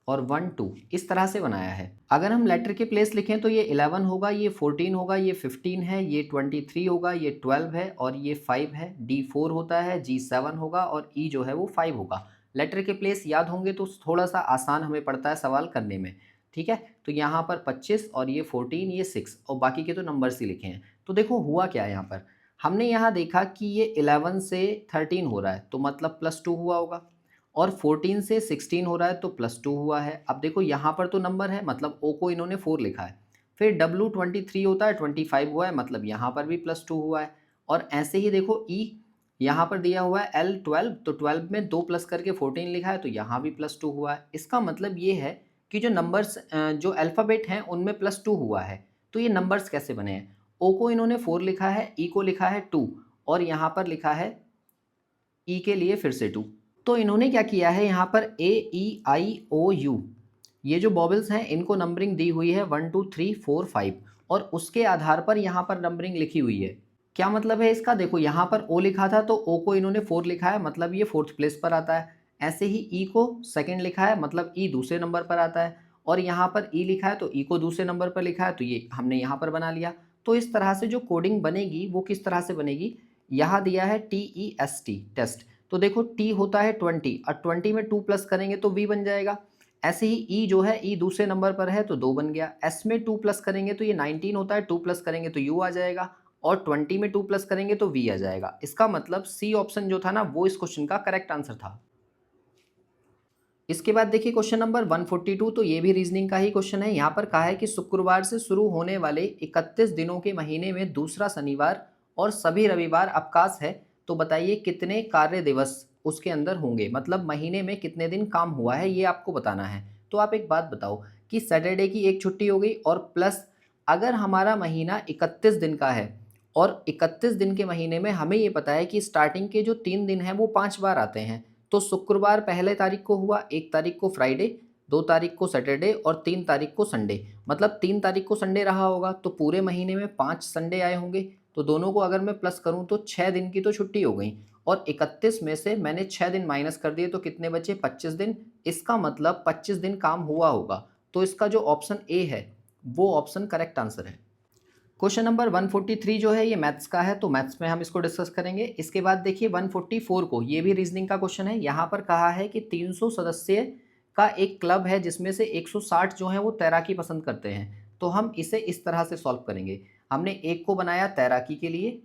और 1 2 इस तरह से बनाया है। अगर हम लेटर के प्लेस लिखें तो ये 11 होगा, ये 14 होगा, ये 15 है, ये 23 होगा, ये 12 है और ये 5 है। D 4 होता है, G 7 होगा और E जो है वो 5 होगा। लेटर के प्लेस याद होंगे तो थोड़ा सा आसान हमें पड़ता है सवाल करने में, ठीक है। तो यहाँ पर 25 और ये 14, ये 6 और बाकी के तो नंबर्स ही लिखे हैं। तो देखो हुआ क्या है यहाँ पर, हमने यहाँ देखा कि ये 11 से 13 हो रहा है तो मतलब +2 हुआ होगा, और 14 से 16 हो रहा है तो +2 हुआ है। अब देखो यहाँ पर तो नंबर है, मतलब ओ को इन्होंने 4 लिखा है। फिर W 23 होता है, 25 हुआ है, मतलब यहाँ पर भी +2 हुआ है। और ऐसे ही देखो ई, यहाँ पर दिया हुआ है L 12, तो 12 में 2 प्लस करके 14 लिखा है तो यहाँ भी +2 हुआ है। इसका मतलब ये है कि जो नंबर्स जो अल्फ़ाबेट हैं उनमें +2 हुआ है। तो ये नंबर्स कैसे बने हैं? ओ को इन्होंने 4 लिखा है, ई को लिखा है 2, और यहाँ पर लिखा है ई के लिए फिर से 2। तो इन्होंने क्या किया है, यहाँ पर ए ई आई ओ यू, ये जो बॉबल्स हैं इनको नंबरिंग दी हुई है 1 2 3 4 5, और उसके आधार पर यहाँ पर नंबरिंग लिखी हुई है। क्या मतलब है इसका? देखो यहाँ पर ओ लिखा था तो ओ को इन्होंने 4 लिखा है, मतलब ये 4th प्लेस पर आता है। ऐसे ही ई को सेकंड लिखा है, मतलब ई दूसरे नंबर पर आता है। और यहाँ पर ई लिखा है तो ई को दूसरे नंबर पर लिखा है, तो ये हमने यहाँ पर बना लिया। तो इस तरह से जो कोडिंग बनेगी वो किस तरह से बनेगी, यहाँ दिया है TEST टेस्ट, तो देखो टी होता है 20, और 20 में 2 प्लस करेंगे तो वी बन जाएगा। ऐसे ही ई जो है, ई दूसरे नंबर पर है तो 2 बन गया। एस में 2 प्लस करेंगे तो ये 19 होता है, 2 प्लस करेंगे तो यू आ जाएगा, और 20 में 2 प्लस करेंगे तो वी आ जाएगा। इसका मतलब सी ऑप्शन जो था ना वो इस क्वेश्चन का करेक्ट आंसर था। इसके बाद देखिए क्वेश्चन नंबर 142, तो ये भी रीजनिंग का ही क्वेश्चन है। यहाँ पर कहा है कि शुक्रवार से शुरू होने वाले 31 दिनों के महीने में दूसरा शनिवार और सभी रविवार अवकाश है, तो बताइए कितने कार्य दिवस उसके अंदर होंगे, मतलब महीने में कितने दिन काम हुआ है ये आपको बताना है। तो आप एक बात बताओ कि सैटरडे की एक छुट्टी हो गई, और प्लस अगर हमारा महीना 31 दिन का है, और 31 दिन के महीने में हमें ये पता है कि स्टार्टिंग के जो 3 दिन हैं वो 5 बार आते हैं, तो शुक्रवार पहले तारीख को हुआ, 1 तारीख को फ्राइडे, 2 तारीख को सैटरडे और 3 तारीख को संडे, मतलब 3 तारीख को संडे रहा होगा, तो पूरे महीने में 5 संडे आए होंगे। तो दोनों को अगर मैं प्लस करूं तो 6 दिन की तो छुट्टी हो गई, और 31 में से मैंने 6 दिन माइनस कर दिए तो कितने बचे, 25 दिन। इसका मतलब 25 दिन काम हुआ होगा। तो इसका जो ऑप्शन ए है वो ऑप्शन करेक्ट आंसर है। क्वेश्चन नंबर 143 जो है ये मैथ्स का है, तो मैथ्स में हम इसको डिस्कस करेंगे। इसके बाद देखिए 144 को, ये भी रीजनिंग का क्वेश्चन है। यहाँ पर कहा है कि 300 सदस्य का एक क्लब है जिसमें से 160 जो है वो तैराकी पसंद करते हैं, तो हम इसे इस तरह से सॉल्व करेंगे। हमने एक को बनाया तैराकी के लिए,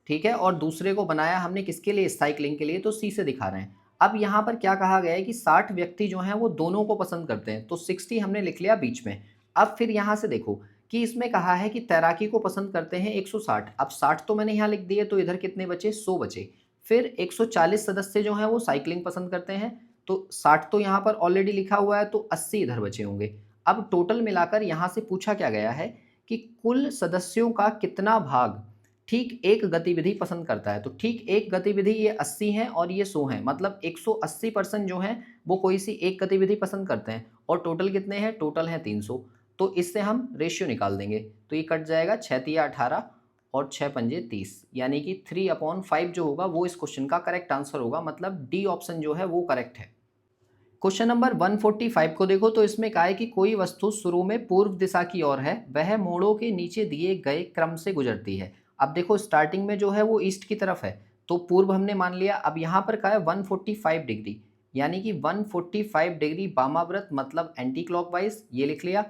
ठीक है, और दूसरे को बनाया हमने किसके लिए, साइकिलिंग के लिए, तो सी से दिखा रहे हैं। अब यहाँ पर क्या कहा गया है कि 60 व्यक्ति जो हैं वो दोनों को पसंद करते हैं, तो 60 हमने लिख लिया बीच में। अब फिर यहाँ से देखो कि इसमें कहा है कि तैराकी को पसंद करते हैं 160, अब 60 तो मैंने यहाँ लिख दिए, तो इधर कितने बचे, 100 बचे। फिर 140 सदस्य जो हैं वो साइकिलिंग पसंद करते हैं, तो 60 तो यहाँ पर ऑलरेडी लिखा हुआ है, तो 80 इधर बचे होंगे। अब टोटल मिलाकर यहाँ से पूछा क्या गया है कि कुल सदस्यों का कितना भाग ठीक एक गतिविधि पसंद करता है, तो ठीक एक गतिविधि ये 80 है और ये 100 है, मतलब 180% जो है वो कोई सी एक गतिविधि पसंद करते हैं, और टोटल कितने हैं, टोटल है 300। तो इससे हम रेशियो निकाल देंगे, तो ये कट जाएगा 6 तिया 18 और 6 पंजे 30, यानी कि 3/5 जो होगा वो इस क्वेश्चन का करेक्ट आंसर होगा, मतलब डी ऑप्शन जो है वो करेक्ट है। क्वेश्चन नंबर 145 को देखो, तो इसमें कहा है कि कोई वस्तु शुरू में पूर्व दिशा की ओर है, वह मोड़ों के नीचे दिए गए क्रम से गुजरती है। अब देखो स्टार्टिंग में जो है वो ईस्ट की तरफ है, तो पूर्व हमने मान लिया। अब यहाँ पर कहा है 145 डिग्री, यानी कि 145 डिग्री वामाव्रत मतलब एंटी क्लॉकवाइज, ये लिख लिया।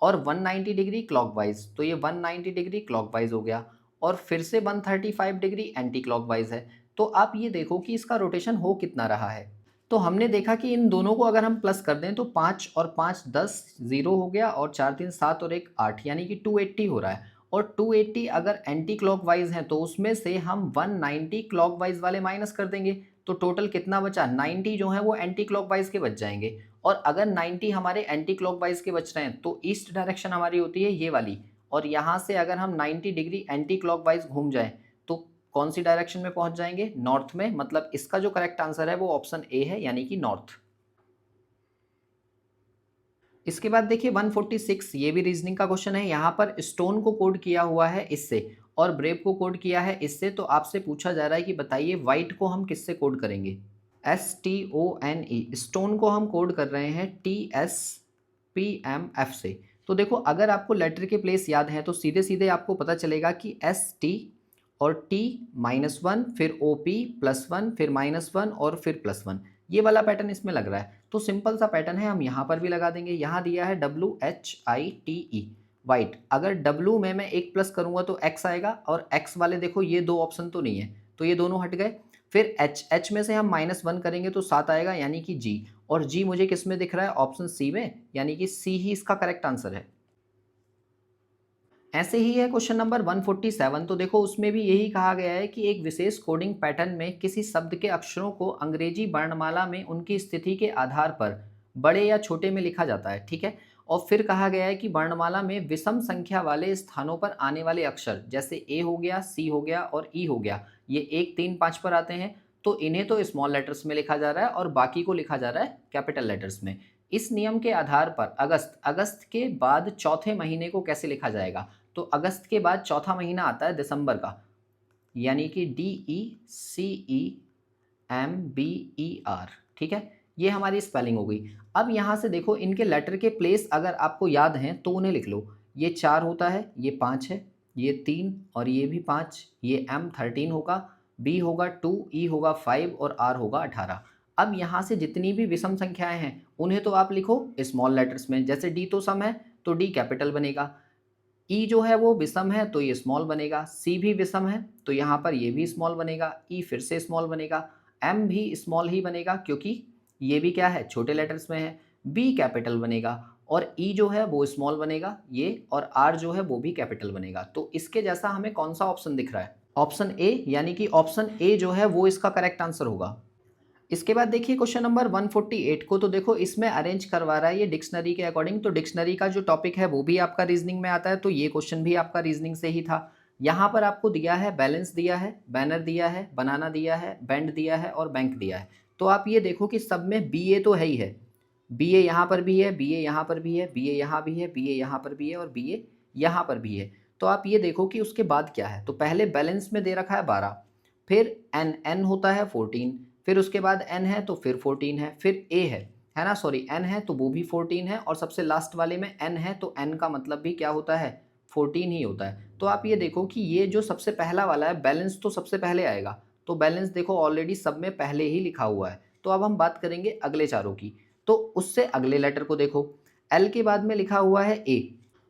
और 190 डिग्री क्लॉकवाइज, तो ये 190 डिग्री क्लॉकवाइज हो गया। और फिर से 135 डिग्री एंटी क्लॉकवाइज है। तो आप ये देखो कि इसका रोटेशन हो कितना रहा है। तो हमने देखा कि इन दोनों को अगर हम प्लस कर दें तो 5 और 5 10, 0 हो गया, और 4 3 7 और 1 8, यानी कि 280 हो रहा है। और 280 अगर एंटी क्लॉकवाइज हैं तो उसमें से हम 190 क्लॉकवाइज वाले माइनस कर देंगे, तो टोटल कितना बचा, 90 जो है वो एंटी क्लॉकवाइज के बच जाएंगे। और अगर 90 हमारे एंटी क्लॉकवाइज के बच रहे हैं तो ईस्ट डायरेक्शन हमारी होती है ये वाली, और यहाँ से अगर हम 90 डिग्री एंटी क्लॉकवाइज घूम जाएं तो कौन सी डायरेक्शन में पहुंच जाएंगे, नॉर्थ में। मतलब इसका जो करेक्ट आंसर है वो ऑप्शन ए है, यानी कि नॉर्थ। इसके बाद देखिए 146, ये भी रीजनिंग का क्वेश्चन है। यहाँ पर स्टोन को कोड किया हुआ है इससे, और ब्रेव को कोड किया है इससे, तो आपसे पूछा जा रहा है कि बताइए व्हाइट को हम किससे कोड करेंगे, STONE, स्टोन को हम कोड कर रहे हैं TSPMF से। तो देखो अगर आपको लेटर के प्लेस याद है तो सीधे सीधे आपको पता चलेगा कि ST और T-1, फिर OP +1, फिर -1 और फिर +1, ये वाला पैटर्न इसमें लग रहा है। तो सिंपल सा पैटर्न है, हम यहाँ पर भी लगा देंगे। यहाँ दिया है WHITE, वाइट। अगर W में मैं एक प्लस करूंगा तो X आएगा, और X वाले देखो ये दो ऑप्शन तो नहीं है, तो ये दोनों हट गए। फिर H में से हम -1 करेंगे तो 7 आएगा, यानी कि G। और G मुझे किस में दिख रहा है? ऑप्शन सी में, यानी कि सी ही इसका करेक्ट आंसर है। ऐसे ही है क्वेश्चन नंबर 147। तो देखो उसमें भी यही कहा गया है कि एक विशेष कोडिंग पैटर्न में किसी शब्द के अक्षरों को अंग्रेजी वर्णमाला में उनकी स्थिति के आधार पर बड़े या छोटे में लिखा जाता है, ठीक है। और फिर कहा गया है कि वर्णमाला में विषम संख्या वाले स्थानों पर आने वाले अक्षर, जैसे ए हो गया, सी हो गया और ई हो गया, ये 1 3 5 पर आते हैं, तो इन्हें तो स्मॉल लेटर्स में लिखा जा रहा है और बाकी को लिखा जा रहा है कैपिटल लेटर्स में। इस नियम के आधार पर अगस्त के बाद चौथे महीने को कैसे लिखा जाएगा? तो अगस्त के बाद चौथा महीना आता है दिसंबर का, यानी कि DECEMBER, ठीक है। ये हमारी स्पेलिंग हो गई। अब यहाँ से देखो इनके लेटर के प्लेस अगर आपको याद हैं तो उन्हें लिख लो। ये 4 होता है, ये 5 है, ये 3 और ये भी 5, ये M 13 होगा, B होगा 2, E होगा 5 और R होगा 18। अब यहाँ से जितनी भी विषम संख्याएं हैं उन्हें तो आप लिखो स्मॉल लेटर्स में, जैसे D तो सम है तो D कैपिटल बनेगा, ई जो है वो विषम है तो ये स्मॉल बनेगा, सी भी विषम है तो यहाँ पर ये भी स्मॉल बनेगा, ई फिर से स्मॉल बनेगा, एम भी स्मॉल ही बनेगा क्योंकि ये भी क्या है, छोटे लेटर्स में है, बी कैपिटल बनेगा, और ई जो है वो स्मॉल बनेगा ये, और आर जो है वो भी कैपिटल बनेगा। तो इसके जैसा हमें कौन सा ऑप्शन दिख रहा है? ऑप्शन ए, यानी कि ऑप्शन ए जो है वो इसका करेक्ट आंसर होगा। इसके बाद देखिए क्वेश्चन नंबर 148 को, तो देखो इसमें अरेंज करवा रहा है ये डिक्शनरी के अकॉर्डिंग। तो डिक्शनरी का जो टॉपिक है वो भी आपका रीजनिंग में आता है, तो ये क्वेश्चन भी आपका रीजनिंग से ही था। यहाँ पर आपको दिया है बैलेंस दिया है, बैनर दिया है, बनाना दिया है, बैंड दिया है और बैंक दिया है। तो आप ये देखो कि सब में बी ए तो है ही है, बी ए यहाँ पर भी है, बी ए यहाँ पर भी है, बी ए यहाँ भी है, बी ए यहाँ पर भी है और बी ए यहाँ पर भी है। तो आप ये देखो कि उसके बाद क्या है। तो पहले बैलेंस में दे रखा है 12, फिर एन होता है 14, फिर उसके बाद n है तो फिर 14 है, फिर a है ना, सॉरी n है तो वो भी 14 है, और सबसे लास्ट वाले में n है तो n का मतलब भी क्या होता है? 14 ही होता है। तो आप ये देखो कि ये जो सबसे पहला वाला है बैलेंस तो सबसे पहले आएगा, तो बैलेंस देखो ऑलरेडी सब में पहले ही लिखा हुआ है। तो अब हम बात करेंगे अगले चारों की, तो उससे अगले लेटर को देखो, L के बाद में लिखा हुआ है A।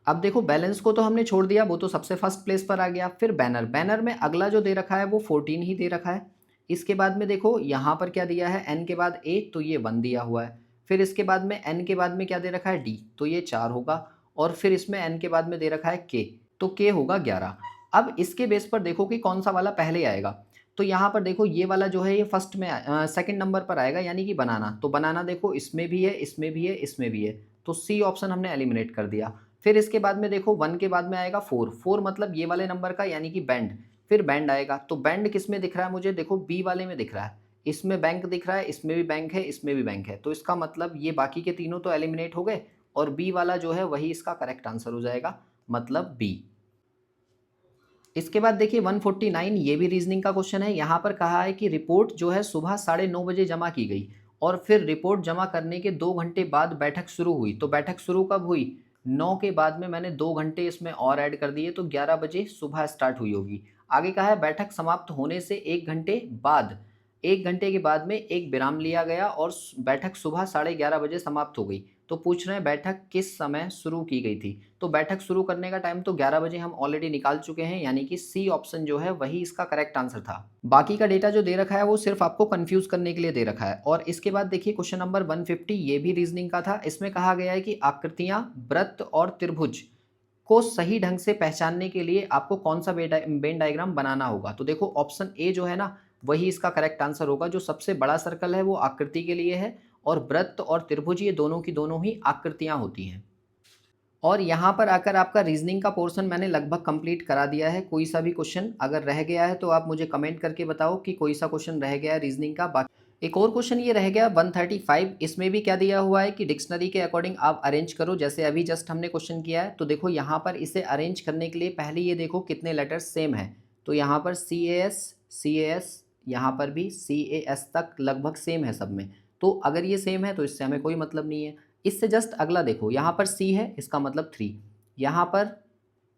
अब देखो बैलेंस को तो हमने छोड़ दिया, वो तो सबसे फर्स्ट प्लेस पर आ गया। फिर बैनर में अगला जो दे रखा है वो 14 ही दे रखा है। इसके बाद में देखो यहाँ पर क्या दिया है, n के बाद a तो ये 1 दिया हुआ है। फिर इसके बाद में n के बाद में क्या दे रखा है, d तो ये 4 होगा, और फिर इसमें n के बाद में दे रखा है k तो k होगा 11। अब इसके बेस पर देखो कि कौन सा वाला पहले आएगा। तो यहाँ पर देखो ये वाला जो है ये फर्स्ट में सेकंड नंबर पर आएगा, यानी कि बनाना। तो बनाना देखो इसमें भी है, इसमें भी है, इसमें भी है, तो सी ऑप्शन हमने एलिमिनेट कर दिया। फिर इसके बाद में देखो 1 के बाद में आएगा 4 मतलब ये वाले नंबर का, यानी कि बैंड। फिर बैंड आएगा, तो बैंड किस में दिख रहा है मुझे? देखो बी वाले में दिख रहा है, इसमें बैंक दिख रहा है, इसमें भी बैंक है, इसमें भी बैंक है। तो इसका मतलब ये बाकी के तीनों तो एलिमिनेट हो गए, और बी वाला जो है वही इसका करेक्ट आंसर हो जाएगा, मतलब बी। इसके बाद देखिए 149, ये भी रीजनिंग का क्वेश्चन है। यहाँ पर कहा है कि रिपोर्ट जो है सुबह 9:30 बजे जमा की गई, और फिर रिपोर्ट जमा करने के 2 घंटे बाद बैठक शुरू हुई। तो बैठक शुरू कब हुई? 9 के बाद में मैंने 2 घंटे इसमें और ऐड कर दिए, तो 11 बजे सुबह स्टार्ट हुई होगी। आगे कहा है बैठक समाप्त होने से 1 घंटे बाद, 1 घंटे के बाद में एक विराम लिया गया और बैठक सुबह 11:30 बजे समाप्त हो गई। तो पूछ रहे हैं बैठक किस समय शुरू की गई थी। तो बैठक शुरू करने का टाइम तो 11 बजे हम ऑलरेडी निकाल चुके हैं, यानी कि सी ऑप्शन जो है वही इसका करेक्ट आंसर था। बाकी का डेटा जो दे रखा है वो सिर्फ आपको कंफ्यूज करने के लिए दे रखा है। और इसके बाद देखिए क्वेश्चन नंबर 150, ये भी रीजनिंग का था। इसमें कहा गया है कि आकृतियां, वृत्त और त्रिभुज को सही ढंग से पहचानने के लिए आपको कौन सा वेन डायग्राम बनाना होगा। तो देखो ऑप्शन ए जो है ना वही इसका करेक्ट आंसर होगा। जो सबसे बड़ा सर्कल है वो आकृति के लिए है, और वृत्त और त्रिभुज ये दोनों की दोनों ही आकृतियां होती हैं। और यहाँ पर आकर आपका रीजनिंग का पोर्शन मैंने लगभग कंप्लीट करा दिया है। कोई सा भी क्वेश्चन अगर रह गया है तो आप मुझे कमेंट करके बताओ कि कोई सा क्वेश्चन रह गया है रीजनिंग का। बाकी एक और क्वेश्चन ये रह गया 135, इसमें भी क्या दिया हुआ है कि डिक्शनरी के अकॉर्डिंग आप अरेंज करो, जैसे अभी जस्ट हमने क्वेश्चन किया है। तो देखो यहाँ पर इसे अरेंज करने के लिए पहले ये देखो कितने लेटर्स सेम है। तो यहाँ पर CAS, यहाँ पर भी CAS तक लगभग सेम है सब में। तो अगर ये सेम है तो इससे हमें कोई मतलब नहीं है। इससे जस्ट अगला देखो, यहाँ पर C है इसका मतलब 3, यहाँ पर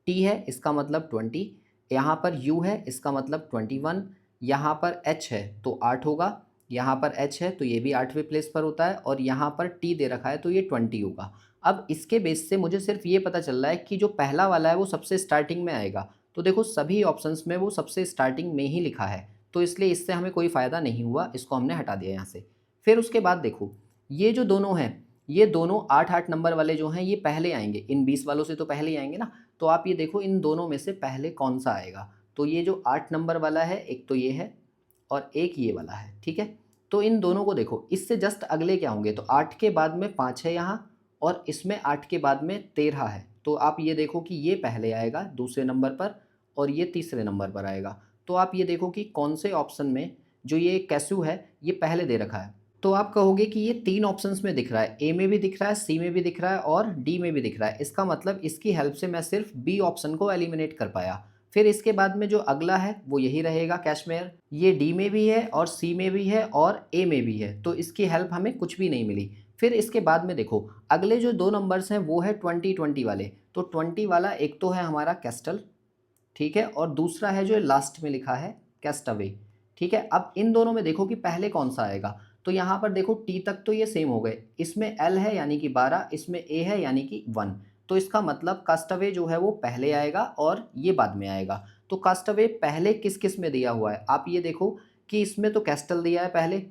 T है इसका मतलब 20, यहाँ पर U है इसका मतलब 21, यहाँ पर H है तो 8 होगा, यहाँ पर H है तो ये भी 8वें प्लेस पर होता है, और यहाँ पर T दे रखा है तो ये 20 होगा। अब इसके बेस से मुझे सिर्फ ये पता चल रहा है कि जो पहला वाला है वो सबसे स्टार्टिंग में आएगा। तो देखो सभी ऑप्शंस में वो सबसे स्टार्टिंग में ही लिखा है, तो इसलिए इससे हमें कोई फ़ायदा नहीं हुआ, इसको हमने हटा दिया यहाँ से। फिर उसके बाद देखो ये जो दोनों हैं, ये दोनों 8-8 नंबर वाले जो हैं ये पहले आएंगे, इन 20 वालों से तो पहले ही आएंगे ना। तो आप ये देखो इन दोनों में से पहले कौन सा आएगा। तो ये जो 8 नंबर वाला है, एक तो ये है और एक ये वाला है, ठीक है। तो इन दोनों को देखो, इससे जस्ट अगले क्या होंगे, तो 8 के बाद में 5 है यहाँ और इसमें 8 के बाद में 13 है। तो आप ये देखो कि ये पहले आएगा दूसरे नंबर पर और ये तीसरे नंबर पर आएगा। तो आप ये देखो कि कौन से ऑप्शन में जो ये कैसू है ये पहले दे रखा है। तो आप कहोगे कि ये 3 ऑप्शंस में दिख रहा है, ए में भी दिख रहा है, सी में भी दिख रहा है और डी में भी दिख रहा है। इसका मतलब इसकी हेल्प से मैं सिर्फ बी ऑप्शन को एलिमिनेट कर पाया। फिर इसके बाद में जो अगला है वो यही रहेगा कैशमेयर, ये डी में भी है और सी में भी है और ए में भी है, तो इसकी हेल्प हमें कुछ भी नहीं मिली। फिर इसके बाद में देखो अगले जो 2 नंबर्स हैं वो है 20-20 वाले। तो 20 वाला एक तो है हमारा कैस्टल, ठीक है, और दूसरा है जो लास्ट में लिखा है कैस्टअवे, ठीक है। अब इन दोनों में देखो कि पहले कौन सा आएगा। तो यहाँ पर देखो टी तक तो ये सेम हो गए, इसमें एल है यानी कि 12, इसमें ए है यानी कि 1। तो इसका मतलब कास्टअवे जो है वो पहले आएगा और ये बाद में आएगा। तो कास्टअवे पहले किस किस में दिया हुआ है, आप ये देखो कि इसमें तो कैस्टल दिया है पहले,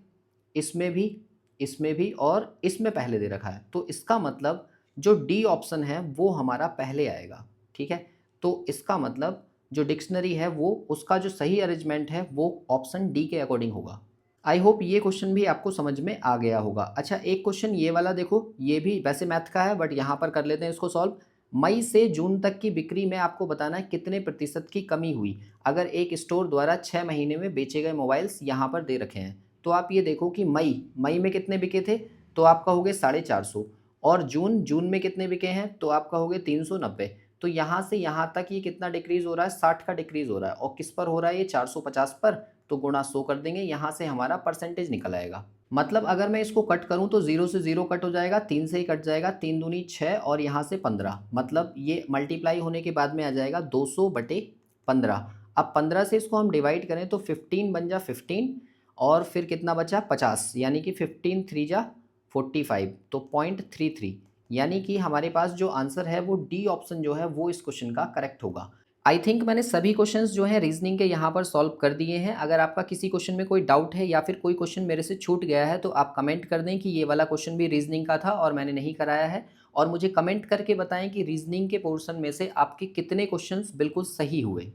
इसमें भी और इसमें पहले दे रखा है। तो इसका मतलब जो डी ऑप्शन है वो हमारा पहले आएगा, ठीक है। तो इसका मतलब जो डिक्शनरी है वो उसका जो सही अरेंजमेंट है वो ऑप्शन डी के अकॉर्डिंग होगा। आई होप ये क्वेश्चन भी आपको समझ में आ गया होगा। अच्छा एक क्वेश्चन ये वाला देखो, ये भी वैसे मैथ का है बट यहाँ पर कर लेते हैं इसको सॉल्व। मई से जून तक की बिक्री में आपको बताना है कितने प्रतिशत की कमी हुई अगर एक स्टोर द्वारा 6 महीने में बेचे गए मोबाइल्स यहाँ पर दे रखे हैं। तो आप ये देखो कि मई में कितने बिके थे, तो आप कहोगे 450, और जून में कितने बिके हैं, तो आप कहोगे 390। तो यहाँ से यहाँ तक ये कितना डिक्रीज़ हो रहा है, 60 का डिक्रीज़ हो रहा है। और किस पर हो रहा है ये, 450 पर। तो गुणा 100 कर देंगे, यहाँ से हमारा परसेंटेज निकल आएगा। मतलब अगर मैं इसको कट करूँ तो 0 से 0 कट हो जाएगा, 3 से ही कट जाएगा, 3 दूनी 6 और यहाँ से 15। मतलब ये मल्टीप्लाई होने के बाद में आ जाएगा 200/15। अब 15 से इसको हम डिवाइड करें तो 15 बन जा 15 और फिर कितना बचा 50, यानी कि 15 3 जा 45, तो 0.33। यानी कि हमारे पास जो आंसर है वो डी ऑप्शन जो है वो इस क्वेश्चन का करेक्ट होगा। आई थिंक मैंने सभी क्वेश्चंस जो हैं रीजनिंग के यहाँ पर सॉल्व कर दिए हैं। अगर आपका किसी क्वेश्चन में कोई डाउट है या फिर कोई क्वेश्चन मेरे से छूट गया है तो आप कमेंट कर दें कि ये वाला क्वेश्चन भी रीजनिंग का था और मैंने नहीं कराया है, और मुझे कमेंट करके बताएं कि रीजनिंग के पोर्शन में से आपके कितने क्वेश्चंस बिल्कुल सही हुए।